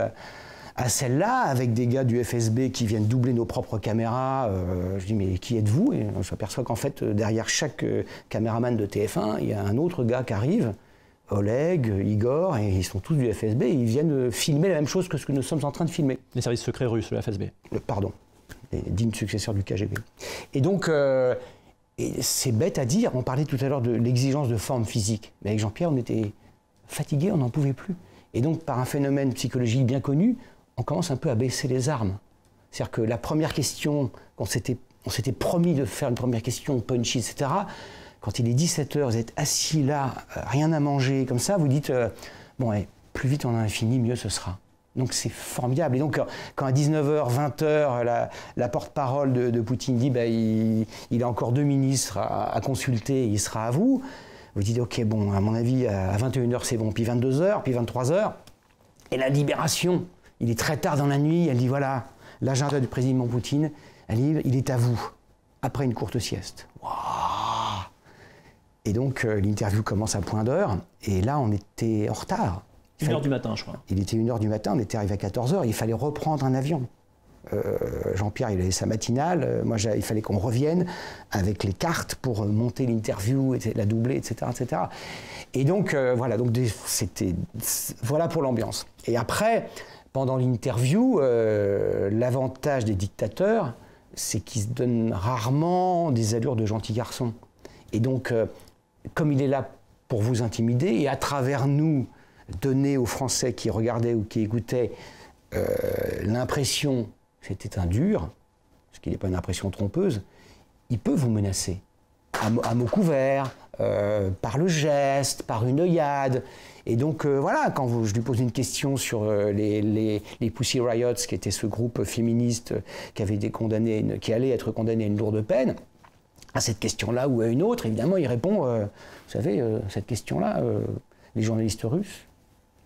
à celle-là, avec des gars du FSB qui viennent doubler nos propres caméras. Je dis, mais qui êtes-vous? Et je m'aperçois qu'en fait, derrière chaque caméraman de TF1, il y a un autre gars qui arrive, Oleg, Igor, et ils sont tous du FSB, et ils viennent filmer la même chose que ce que nous sommes en train de filmer. Les services secrets russes, le FSB. Pardon, les dignes successeurs du KGB. Et donc... Et c'est bête à dire, on parlait tout à l'heure de l'exigence de forme physique. Mais avec Jean-Pierre, on était fatigués, on n'en pouvait plus. Et donc, par un phénomène psychologique bien connu, on commence un peu à baisser les armes. C'est-à-dire que la première question, on s'était promis de faire une première question punchy, etc. Quand il est 17h, vous êtes assis là, rien à manger, comme ça, vous dites, bon, plus vite on en a fini, mieux ce sera. Donc c'est formidable. Et donc quand à 19h, 20h, la porte-parole de Poutine dit il a encore 2 ministres à consulter, il sera à vous, vous dites ok, bon, à mon avis, à 21h c'est bon, puis 22h, puis 23h. Et la libération, il est très tard dans la nuit, elle dit voilà, l'agenda du président Poutine, elle dit il est à vous, après une courte sieste. Wow. Et donc l'interview commence à point d'heure, et là on était en retard. 1h du matin, je crois. Il était 1h du matin, on était arrivé à 14h, il fallait reprendre un avion. Jean-Pierre, il avait sa matinale, moi il fallait qu'on revienne avec les cartes pour monter l'interview, la doubler, etc. etc. Et donc, voilà, donc voilà pour l'ambiance. Et après, pendant l'interview, l'avantage des dictateurs, c'est qu'ils se donnent rarement des allures de gentils garçons. Et donc, comme il est là pour vous intimider, et à travers nous, donner aux Français qui regardaient ou qui écoutaient l'impression que c'était un dur, ce qui n'est pas une impression trompeuse, il peut vous menacer à mots couverts, par le geste, par une œillade. Et donc voilà, quand je lui pose une question sur les Pussy Riots, qui était ce groupe féministe qui avait été condamné, qui allait être condamné à une lourde peine, à cette question-là ou à une autre, évidemment, il répond, vous savez, cette question-là, les journalistes russes,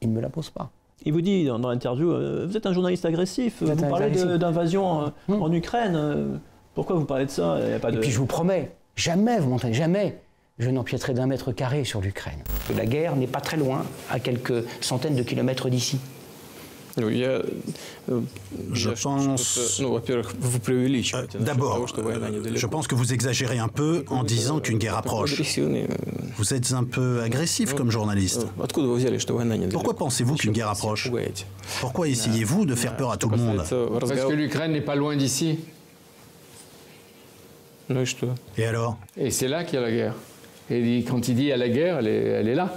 ils ne me la posent pas. Il vous dit dans l'interview, vous êtes un journaliste agressif, vous parlez d'invasion en Ukraine, pourquoi vous parlez de ça? Il y a pas de... Et puis je vous promets, jamais, vous m'entendez, jamais, je n'empiéterai d'1 mètre carré sur l'Ukraine. La guerre n'est pas très loin, à quelques centaines de kilomètres d'ici. Je pense... D'abord, je pense que vous exagérez un peu en disant qu'une guerre approche. Vous êtes un peu agressif comme journaliste. Pourquoi pensez-vous qu'une guerre approche? Pourquoi essayez-vous de faire peur à tout le monde? Parce que l'Ukraine n'est pas loin d'ici. Et alors? Et c'est là qu'il y a la guerre. Et quand il dit il y a la guerre, elle est là.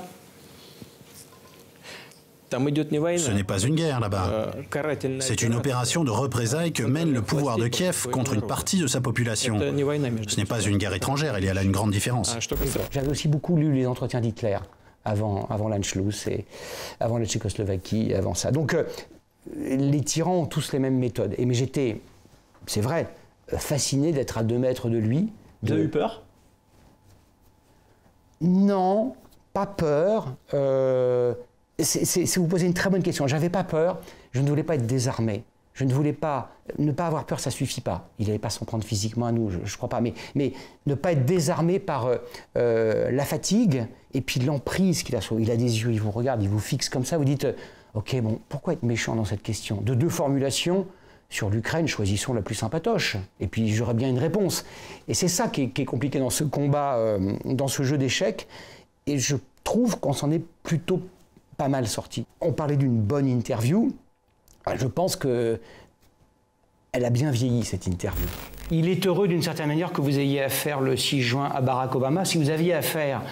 Ce n'est pas une guerre là-bas. C'est une opération de représailles que mène le pouvoir de Kiev contre une partie de sa population. Ce n'est pas une guerre étrangère, il y a là une grande différence. J'avais aussi beaucoup lu les entretiens d'Hitler avant l'Anschluss et avant la Tchécoslovaquie, avant ça. Donc les tyrans ont tous les mêmes méthodes. Mais j'étais, c'est vrai, fasciné d'être à 2 mètres de lui. Vous avez eu peur? Non, pas peur. Vous posez une très bonne question. J'avais pas peur, je ne voulais pas être désarmé. Je ne voulais pas... Ne pas avoir peur, ça suffit pas. Il n'allait pas s'en prendre physiquement à nous, je ne crois pas. Mais ne pas être désarmé par la fatigue et puis l'emprise qu'il a sur... Il a des yeux, il vous regarde, il vous fixe comme ça. Vous dites, ok, bon, pourquoi être méchant dans cette question? De 2 formulations, sur l'Ukraine, choisissons la plus sympatoche. Et puis j'aurai bien une réponse. Et c'est ça qui est compliqué dans ce combat, dans ce jeu d'échecs. Et je trouve qu'on s'en est plutôt pas mal sorti. On parlait d'une bonne interview. Je pense qu'elle a bien vieilli, cette interview. Il est heureux d'une certaine manière que vous ayez affaire le 6 juin à Barack Obama. Si vous aviez affaire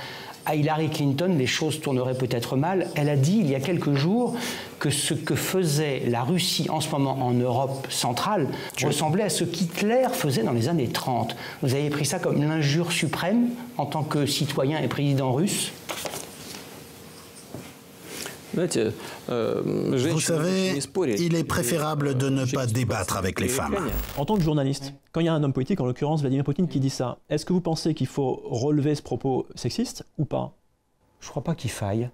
à Hillary Clinton, les choses tourneraient peut-être mal. Elle a dit il y a quelques jours que ce que faisait la Russie en ce moment en Europe centrale ressemblait à ce qu'Hitler faisait dans les années 30. Vous avez pris ça comme l'injure suprême en tant que citoyen et président russe? Vous savez, il est préférable de ne pas débattre avec les femmes. En tant que journaliste, quand il y a un homme politique, en l'occurrence Vladimir Poutine, qui dit ça, est-ce que vous pensez qu'il faut relever ce propos sexiste ou pas? Je ne crois pas qu'il faille.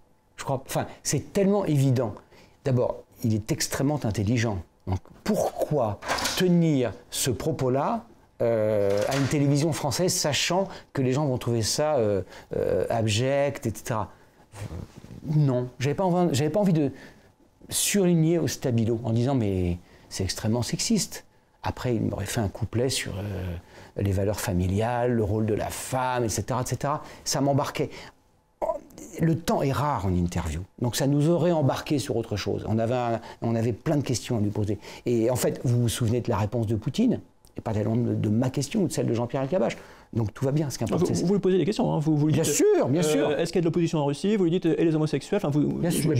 Enfin, c'est tellement évident. D'abord, il est extrêmement intelligent. Donc, pourquoi tenir ce propos-là à une télévision française, sachant que les gens vont trouver ça abject, etc. Non, j'avais pas envie de surligner au stabilo en disant mais c'est extrêmement sexiste. Après, il m'aurait fait un couplet sur les valeurs familiales, le rôle de la femme, etc., etc. Ça m'embarquait. Le temps est rare en interview, donc ça nous aurait embarqué sur autre chose. On avait plein de questions à lui poser. Et en fait, vous vous souvenez de la réponse de Poutine, et pas tellement de ma question ou de celle de Jean-Pierre Elkabbach. Donc tout va bien, ce qui importe. Vous lui posez des questions, hein. Vous lui dites, bien sûr. Est-ce qu'il y a de l'opposition en Russie? Vous lui dites, et les homosexuels? Enfin, bien sûr,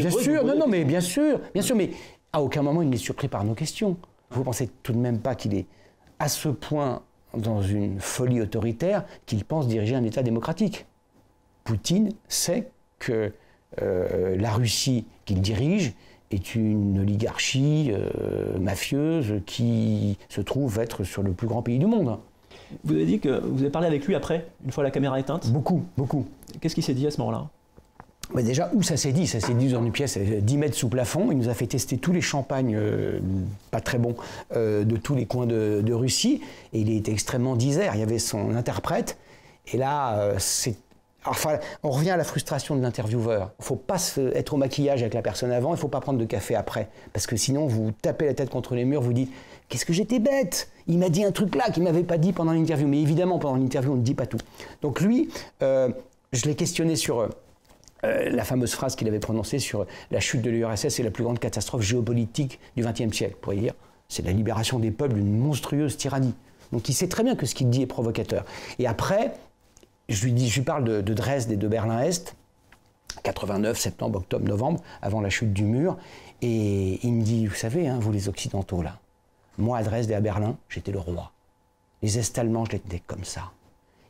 mais bien sûr, mais à aucun moment il n'est surpris par nos questions. Vous pensez tout de même pas qu'il est à ce point dans une folie autoritaire qu'il pense diriger un État démocratique. Poutine sait que la Russie qu'il dirige est une oligarchie mafieuse qui se trouve être sur le plus grand pays du monde. Vous avez dit que vous avez parlé avec lui après, une fois la caméra éteinte? Beaucoup, beaucoup. Qu'est-ce qu'il s'est dit à ce moment-là? Mais déjà, où ça s'est dit? Ça s'est dit dans une pièce 10 mètres sous plafond. Il nous a fait tester tous les champagnes, pas très bons, de tous les coins de Russie. Et il était extrêmement disert. Il y avait son interprète. Et là, enfin, on revient à la frustration de l'intervieweur. Il ne faut pas être au maquillage avec la personne avant, il ne faut pas prendre de café après. Parce que sinon, vous tapez la tête contre les murs, vous dites « Qu'est-ce que j'étais bête! Il m'a dit un truc là qu'il ne m'avait pas dit pendant l'interview. » Mais évidemment, pendant l'interview, on ne dit pas tout. Donc lui, je l'ai questionné sur la fameuse phrase qu'il avait prononcée sur la chute de l'URSS et la plus grande catastrophe géopolitique du XXe siècle. Vous pourriez dire, c'est la libération des peuples d'une monstrueuse tyrannie. Donc il sait très bien que ce qu'il dit est provocateur. Et après, je lui parle de Dresde et de Berlin-Est, 89, septembre, octobre, novembre, avant la chute du mur. Et il me dit, vous savez, hein, vous les Occidentaux, là, moi à Dresde et à Berlin, j'étais le roi. Les Est-Allemands, je l'étais comme ça.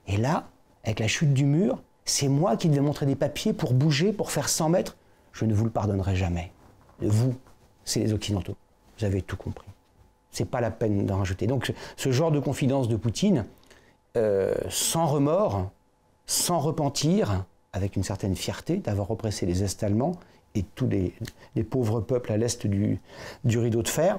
Et là, avec la chute du mur, c'est moi qui devais montrer des papiers pour bouger, pour faire 100 mètres. Je ne vous le pardonnerai jamais. Vous, c'est les Occidentaux. Vous avez tout compris. C'est pas la peine d'en rajouter. Donc ce genre de confidence de Poutine, sans remords, sans repentir, avec une certaine fierté d'avoir repressé les Est-Allemands et tous les pauvres peuples à l'Est du rideau de fer,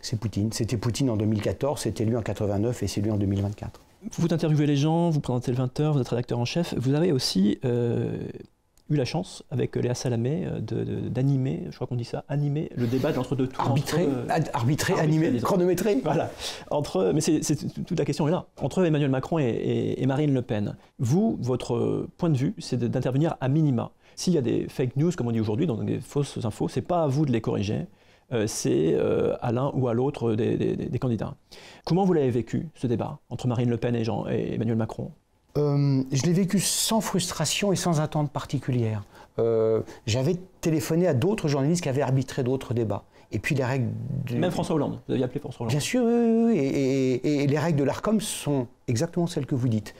c'est Poutine. C'était Poutine en 2014, c'était lui en 89 et c'est lui en 2024. Vous interviewez les gens, vous présentez le 20h, vous êtes rédacteur en chef. Vous avez aussi eu la chance, avec Léa Salamé, d'animer, je crois qu'on dit ça, animer le débat entre deux tours. Arbitrer, animer, chronométrer. Voilà. Mais toute la question est là. Entre Emmanuel Macron et Marine Le Pen. Vous, votre point de vue, c'est d'intervenir à minima. S'il y a des fake news, comme on dit aujourd'hui, donc des fausses infos, c'est pas à vous de les corriger. C'est à l'un ou à l'autre des candidats. Comment vous l'avez vécu, ce débat, entre Marine Le Pen et Emmanuel Macron? Je l'ai vécu sans frustration et sans attente particulière. J'avais téléphoné à d'autres journalistes qui avaient arbitré d'autres débats. Et puis les règles... Même François Hollande, vous aviez appelé François Hollande. Bien sûr, oui. Et les règles de l'ARCOM sont exactement celles que vous dites.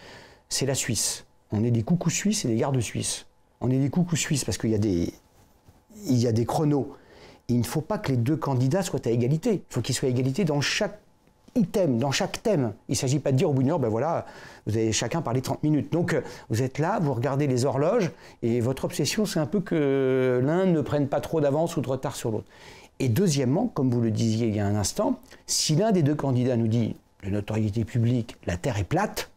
C'est la Suisse. On est des coucous suisses et des gardes suisses. On est des coucous suisses parce qu'il y a des chronos. Il ne faut pas que les deux candidats soient à égalité. Il faut qu'ils soient à égalité dans chaque item, dans chaque thème. Il ne s'agit pas de dire au bout d'une heure, ben voilà, vous avez chacun parlé 30 minutes. Donc vous êtes là, vous regardez les horloges, et votre obsession, c'est un peu que l'un ne prenne pas trop d'avance ou de retard sur l'autre. Et deuxièmement, comme vous le disiez il y a un instant, si l'un des deux candidats nous dit de notoriété publique, la Terre est plate,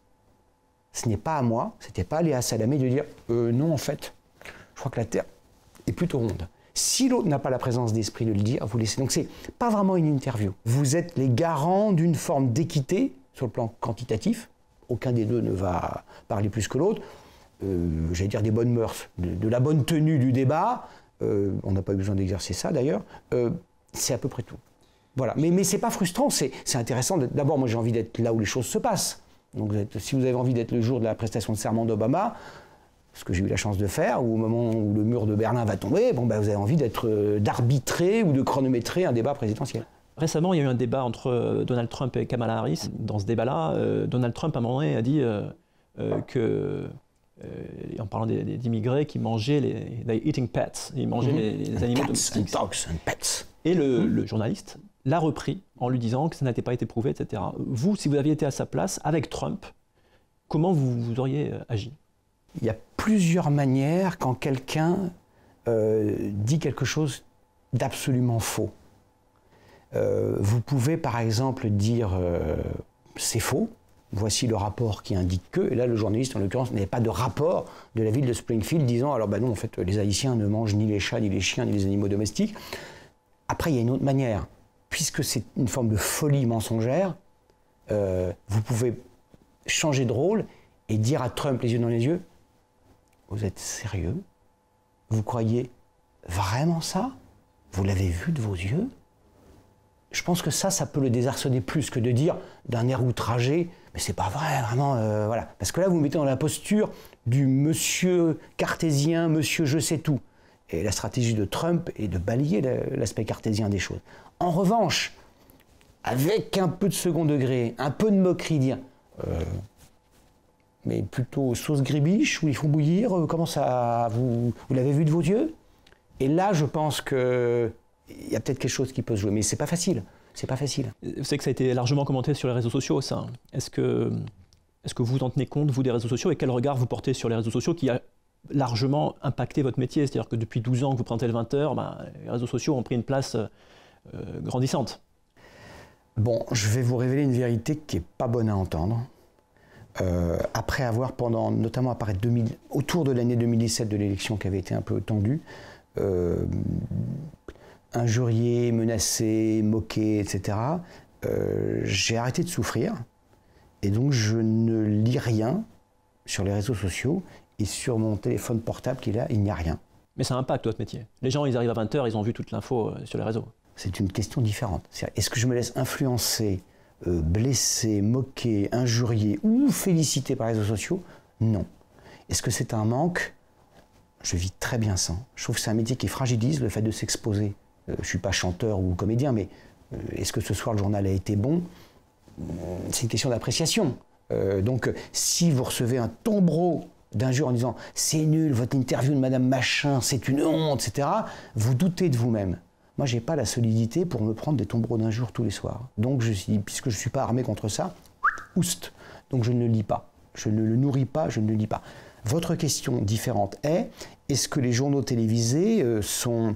ce n'est pas à moi, ce n'était pas à Léa Salamé de dire non, en fait, je crois que la Terre est plutôt ronde. Si l'autre n'a pas la présence d'esprit de le dire, vous laissez. Donc c'est pas vraiment une interview. Vous êtes les garants d'une forme d'équité sur le plan quantitatif. Aucun des deux ne va parler plus que l'autre. J'allais dire des bonnes mœurs, de la bonne tenue du débat. On n'a pas eu besoin d'exercer ça d'ailleurs. C'est à peu près tout. Voilà. Mais c'est pas frustrant, c'est intéressant. D'abord, moi j'ai envie d'être là où les choses se passent. Donc si vous avez envie d'être le jour de la prestation de serment d'Obama, ce que j'ai eu la chance de faire, ou au moment où le mur de Berlin va tomber, bon, ben, vous avez envie d'arbitrer ou de chronométrer un débat présidentiel. Récemment, il y a eu un débat entre Donald Trump et Kamala Harris. Dans ce débat-là, Donald Trump, à un moment donné, a dit que en parlant d'immigrés qui mangeaient les eating pets, ils mangeaient les animaux domestiques. Dogs and pets. Et le journaliste l'a repris en lui disant que ça n'avait pas été prouvé, etc. Vous, si vous aviez été à sa place, avec Trump, comment vous auriez agi? Il y a plusieurs manières quand quelqu'un dit quelque chose d'absolument faux. Vous pouvez par exemple dire c'est faux, voici le rapport qui indique que, et là le journaliste en l'occurrence n'avait pas de rapport de la ville de Springfield disant alors non en fait les Haïtiens ne mangent ni les chats, ni les chiens, ni les animaux domestiques. Après il y a une autre manière, puisque c'est une forme de folie mensongère, vous pouvez changer de rôle et dire à Trump les yeux dans les yeux, vous êtes sérieux? Vous croyez vraiment ça? Vous l'avez vu de vos yeux? Je pense que ça peut le désarçonner plus que de dire d'un air outragé, mais c'est pas vrai, vraiment, voilà. Parce que là, vous mettez dans la posture du monsieur cartésien, monsieur je sais tout. Et la stratégie de Trump est de balayer l'aspect cartésien des choses. En revanche, avec un peu de second degré, un peu de moquerie, dire mais plutôt sauce gribiche, où ils font bouillir, comment ça, vous l'avez vu de vos yeux? Et là, je pense qu'il y a peut-être quelque chose qui peut se jouer, mais c'est pas facile. C'est pas facile. Vous savez que ça a été largement commenté sur les réseaux sociaux, ça. Est-ce que vous en tenez compte, vous, des réseaux sociaux, et quel regard vous portez sur les réseaux sociaux qui a largement impacté votre métier? C'est-à-dire que depuis 12 ans que vous présentez le 20h, les réseaux sociaux ont pris une place grandissante. Bon, je vais vous révéler une vérité qui n'est pas bonne à entendre. Après avoir, notamment apparaître autour de l'année 2017 de l'élection qui avait été un peu tendue, injurié, menacé, moqué, etc., j'ai arrêté de souffrir et donc je ne lis rien sur les réseaux sociaux et sur mon téléphone portable il n'y a rien. Mais ça impacte votre métier. Les gens, ils arrivent à 20h, ils ont vu toute l'info sur les réseaux. C'est une question différente. Est-ce que je me laisse influencer, blessé, moqué, injurié ou félicité par les réseaux sociaux? Non. Est-ce que c'est un manque? Je vis très bien sans. Je trouve que c'est un métier qui fragilise le fait de s'exposer. Je ne suis pas chanteur ou comédien, mais est-ce que ce soir le journal a été bon? C'est une question d'appréciation. Donc si vous recevez un tombereau d'injures en disant « c'est nul, votre interview de Madame Machin, c'est une honte », etc., vous doutez de vous-même. Moi, je n'ai pas la solidité pour me prendre des tombereaux d'injures tous les soirs. Donc, puisque je ne suis pas armé contre ça, oust. Donc, je ne lis pas. Je ne le nourris pas, je ne le lis pas. Votre question différente est-ce que les journaux télévisés sont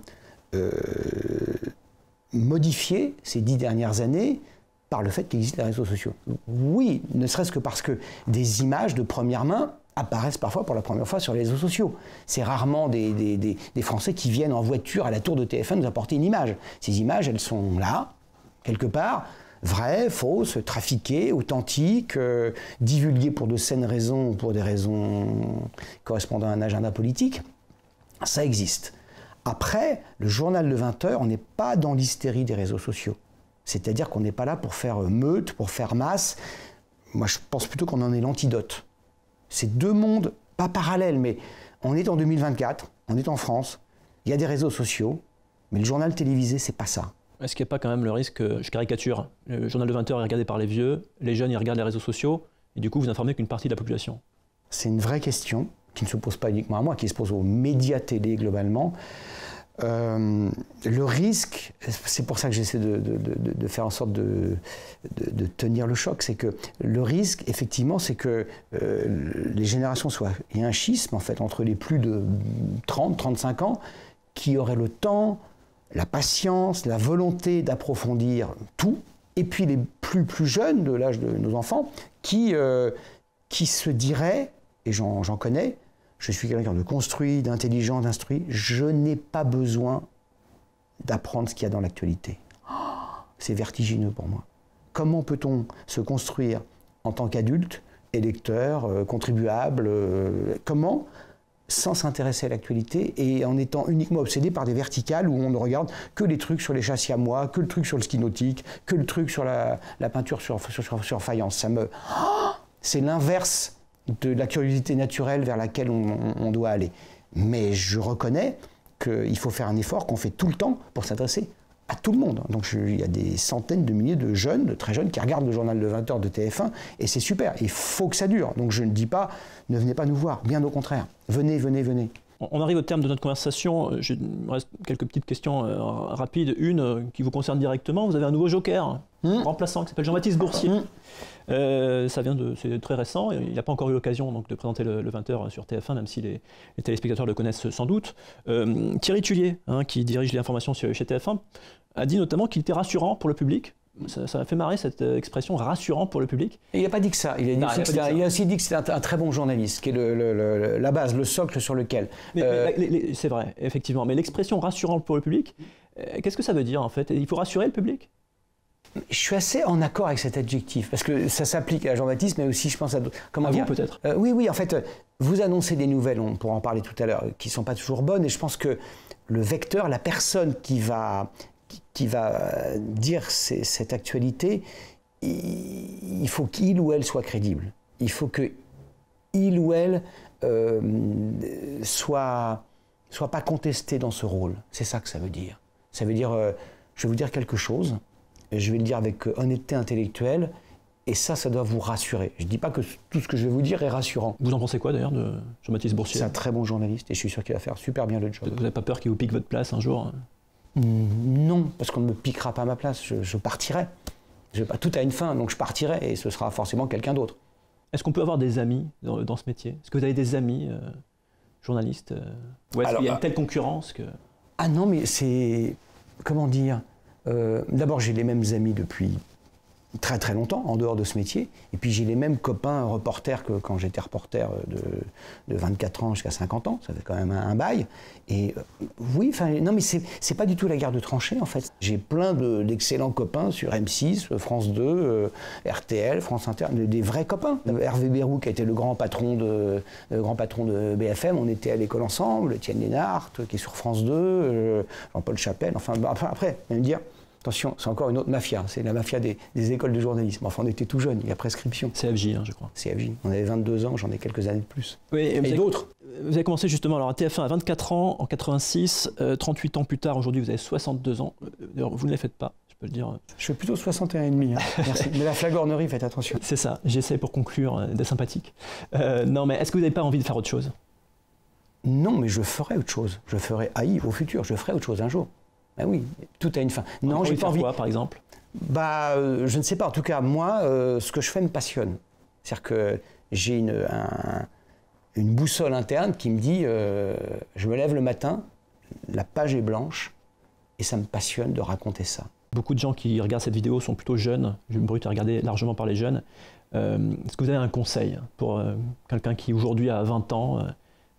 modifiés ces 10 dernières années par le fait qu'il existe les réseaux sociaux? Oui, ne serait-ce que parce que des images de première main apparaissent parfois pour la première fois sur les réseaux sociaux. C'est rarement des Français qui viennent en voiture à la tour de TF1 nous apporter une image. Ces images, elles sont là, quelque part, vraies, fausses, trafiquées, authentiques, divulguées pour de saines raisons ou pour des raisons correspondant à un agenda politique. Ça existe. Après, le journal de 20h, on n'est pas dans l'hystérie des réseaux sociaux. C'est-à-dire qu'on n'est pas là pour faire meute, pour faire masse. Moi, je pense plutôt qu'on en est l'antidote. C'est deux mondes, pas parallèles, mais on est en 2024, on est en France, il y a des réseaux sociaux, mais le journal télévisé, c'est pas ça. Est-ce qu'il n'y a pas quand même le risque, je caricature, le journal de 20h est regardé par les vieux, les jeunes ils regardent les réseaux sociaux, et du coup vous informez qu'une partie de la population? C'est une vraie question qui ne se pose pas uniquement à moi, qui se pose aux médias télé globalement. Le risque, c'est pour ça que j'essaie de faire en sorte de tenir le choc, c'est que le risque, effectivement, c'est que les générations soient... Il y a un schisme, en fait, entre les plus de 30, 35 ans, qui auraient le temps, la patience, la volonté d'approfondir tout, et puis les plus jeunes, de l'âge de nos enfants, qui se diraient, et j'en connais, je suis quelqu'un de construit, d'intelligent, d'instruit, je n'ai pas besoin d'apprendre ce qu'il y a dans l'actualité. Oh, c'est vertigineux pour moi. Comment peut-on se construire en tant qu'adulte, électeur, contribuable, comment, sans s'intéresser à l'actualité et en étant uniquement obsédé par des verticales où on ne regarde que les trucs sur les chats siamois, que le truc sur le ski nautique, que le truc sur la peinture sur faïence. C'est l'inverse de la curiosité naturelle vers laquelle on doit aller. Mais je reconnais qu'il faut faire un effort qu'on fait tout le temps pour s'intéresser à tout le monde. Donc il y a des centaines de milliers de jeunes, de très jeunes, qui regardent le journal de 20h de TF1, et c'est super. Il faut que ça dure. Donc je ne dis pas, ne venez pas nous voir, bien au contraire. Venez, venez, venez. On arrive au terme de notre conversation. Il me reste quelques petites questions rapides. Une qui vous concerne directement. Vous avez un nouveau joker, remplaçant, qui s'appelle Jean-Baptiste Boursier. C'est très récent. Il n'a pas encore eu l'occasion de présenter le 20h sur TF1, même si les téléspectateurs le connaissent sans doute. Thierry Tullier, qui dirige les informations chez TF1, a dit notamment qu'il était rassurant pour le public. Ça m'a fait marrer cette expression, rassurant pour le public. Et il n'a pas dit que ça. Il a aussi dit que c'était un très bon journaliste, qui est la base, le socle sur lequel... C'est vrai, effectivement. Mais l'expression rassurant pour le public, qu'est-ce que ça veut dire en fait? Il faut rassurer le public? Je suis assez en accord avec cet adjectif, parce que ça s'applique à Jean-Baptiste, mais aussi, je pense, à d'autres. À vous, peut-être? Oui, en fait, vous annoncez des nouvelles, on pourra en parler tout à l'heure, qui ne sont pas toujours bonnes, et je pense que le vecteur, la personne qui va dire cette actualité, il faut qu'il ou elle soit crédible. Il faut que il ou elle soit pas contesté dans ce rôle. C'est ça que ça veut dire. Ça veut dire, je vais vous dire quelque chose, et je vais le dire avec honnêteté intellectuelle, et ça doit vous rassurer. Je ne dis pas que tout ce que je vais vous dire est rassurant. Vous en pensez quoi d'ailleurs de Jean-Baptiste Boursier? C'est un très bon journaliste, et je suis sûr qu'il va faire super bien le job. Vous n'avez pas peur qu'il vous pique votre place un jour? Non, parce qu'on ne me piquera pas ma place, je partirai. Tout a une fin, donc je partirai, et ce sera forcément quelqu'un d'autre. Est-ce qu'on peut avoir des amis dans ce métier? Est-ce que vous avez des amis journalistes? Ou est-ce qu'il y a une telle concurrence que... Ah non, mais c'est... Comment dire d'abord, j'ai les mêmes amis depuis très très longtemps, en dehors de ce métier. Et puis j'ai les mêmes copains reporters que quand j'étais reporter de 24 ans jusqu'à 50 ans. Ça fait quand même un bail. Et oui, non mais c'est pas du tout la guerre de tranchées en fait. J'ai plein d'excellents copains sur M6, France 2, RTL, France Inter, des vrais copains. Hervé Bérou qui a été le grand patron de BFM, on était à l'école ensemble, Étienne Lénart qui est sur France 2, Jean-Paul Chapelle, enfin après, on va me dire... Attention, c'est encore une autre mafia, c'est la mafia des écoles de journalisme. Enfin, on était tout jeunes, il y a prescription. CFJ, je crois. CFJ, on avait 22 ans, j'en ai quelques années de plus. Oui, et d'autres. Vous avez commencé justement alors, à TF1 à 24 ans, en 86, 38 ans plus tard, aujourd'hui vous avez 62 ans. D'ailleurs, vous ne les faites pas, je peux le dire. Je fais plutôt 61 et demi, hein. Merci. Mais la flagornerie, faites attention. C'est ça, j'essaie pour conclure d'être sympathique. Non, mais est-ce que vous n'avez pas envie de faire autre chose? Non, mais je ferai autre chose. Je ferai AI au futur, je ferai autre chose un jour. Ben oui, tout a une fin. Non, j'ai pas envie. Quoi, par exemple? Je ne sais pas. En tout cas, moi, ce que je fais me passionne. C'est-à-dire que j'ai une boussole interne qui me dit je me lève le matin, la page est blanche, et ça me passionne de raconter ça. Beaucoup de gens qui regardent cette vidéo sont plutôt jeunes. Je me brute à regarder largement par les jeunes. Est-ce que vous avez un conseil pour quelqu'un qui, aujourd'hui, a 20 ans,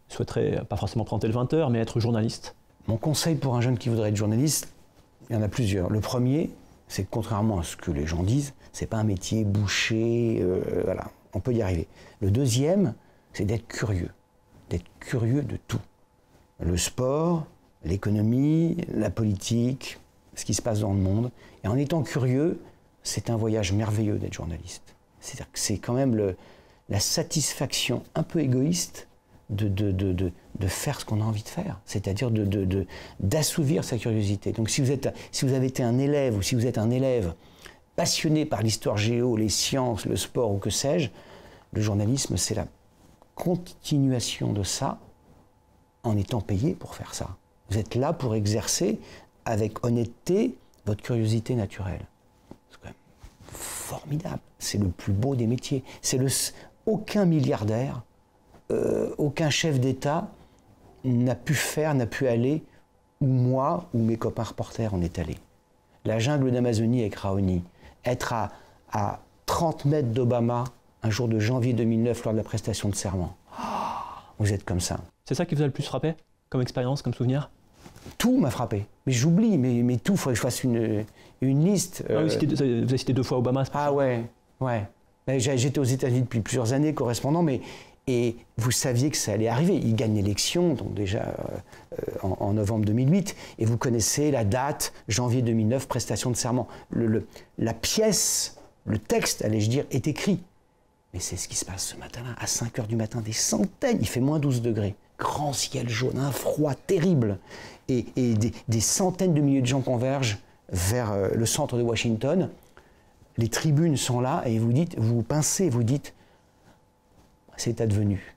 souhaiterait, pas forcément présenter le 20h, mais être journaliste? Mon conseil pour un jeune qui voudrait être journaliste, il y en a plusieurs. Le premier, c'est que contrairement à ce que les gens disent, c'est pas un métier bouché, voilà, on peut y arriver. Le deuxième, c'est d'être curieux de tout. Le sport, l'économie, la politique, ce qui se passe dans le monde. Et en étant curieux, c'est un voyage merveilleux d'être journaliste. C'est-à-dire que c'est quand même la satisfaction un peu égoïste de faire ce qu'on a envie de faire, c'est-à-dire d'assouvir sa curiosité. Donc si vous avez été un élève ou si vous êtes un élève passionné par l'histoire géo, les sciences, le sport ou que sais-je, le journalisme c'est la continuation de ça en étant payé pour faire ça. Vous êtes là pour exercer avec honnêteté votre curiosité naturelle. C'est quand même formidable. C'est le plus beau des métiers. Aucun milliardaire, aucun chef d'État n'a pu aller où moi ou mes copains reporters on est allés. La jungle d'Amazonie avec Raoni, être à 30 mètres d'Obama un jour de janvier 2009 lors de la prestation de serment. Oh, vous êtes comme ça. C'est ça qui vous a le plus frappé comme expérience, comme souvenir? Tout m'a frappé. Mais j'oublie, mais tout, il faudrait que je fasse une liste. Vous avez cité 2 fois Obama. Ah ouais. J'étais aux États-Unis depuis plusieurs années, correspondant, et vous saviez que ça allait arriver. Il gagne l'élection, donc déjà en novembre 2008, et vous connaissez la date, janvier 2009, prestation de serment. La pièce, le texte, allais-je dire, est écrit. Mais c'est ce qui se passe ce matin-là, à 5h du matin, des centaines, il fait moins 12 degrés. Grand ciel jaune, un froid terrible, et des centaines de milliers de gens convergent vers le centre de Washington. Les tribunes sont là et vous pincez, vous dites, c'est advenu.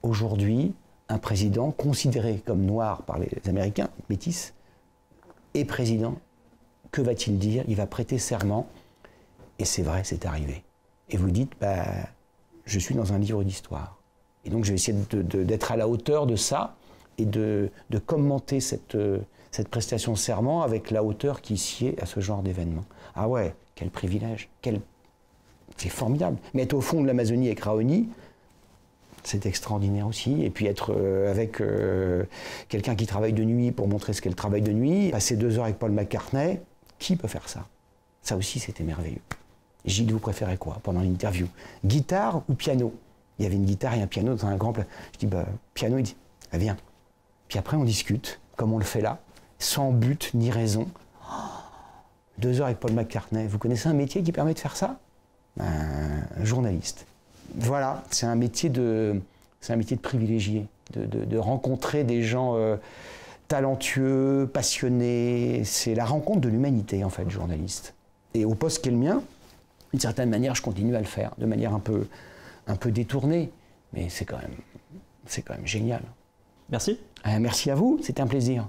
Aujourd'hui, un président considéré comme noir par les Américains, métis, est président. Que va-t-il dire? Il va prêter serment. Et c'est vrai, c'est arrivé. Et vous dites, bah, je suis dans un livre d'histoire. Et donc je vais essayer d'être à la hauteur de ça et de commenter cette prestation de serment avec la hauteur qui sied à ce genre d'événement. Ah ouais, quel privilège, c'est formidable. Mais être au fond de l'Amazonie avec Raoni, c'est extraordinaire aussi. Et puis être avec quelqu'un qui travaille de nuit pour montrer ce qu'est le travail de nuit, passer 2 heures avec Paul McCartney, qui peut faire ça? Ça aussi, c'était merveilleux. Gilles, vous préférez quoi pendant l'interview? Guitare ou piano? Il y avait une guitare et un piano dans un grand plat. Je dis, bah, piano, il dit, ah, viens. Puis après, on discute, comme on le fait là, sans but ni raison. 2 heures avec Paul McCartney. Vous connaissez un métier qui permet de faire ça? Un journaliste. Voilà, c'est un métier de privilégié, de rencontrer des gens talentueux, passionnés. C'est la rencontre de l'humanité, en fait, journaliste. Et au poste qui est le mien, d'une certaine manière, je continue à le faire, de manière un peu détournée. Mais c'est quand même génial. Merci. Merci à vous, c'était un plaisir.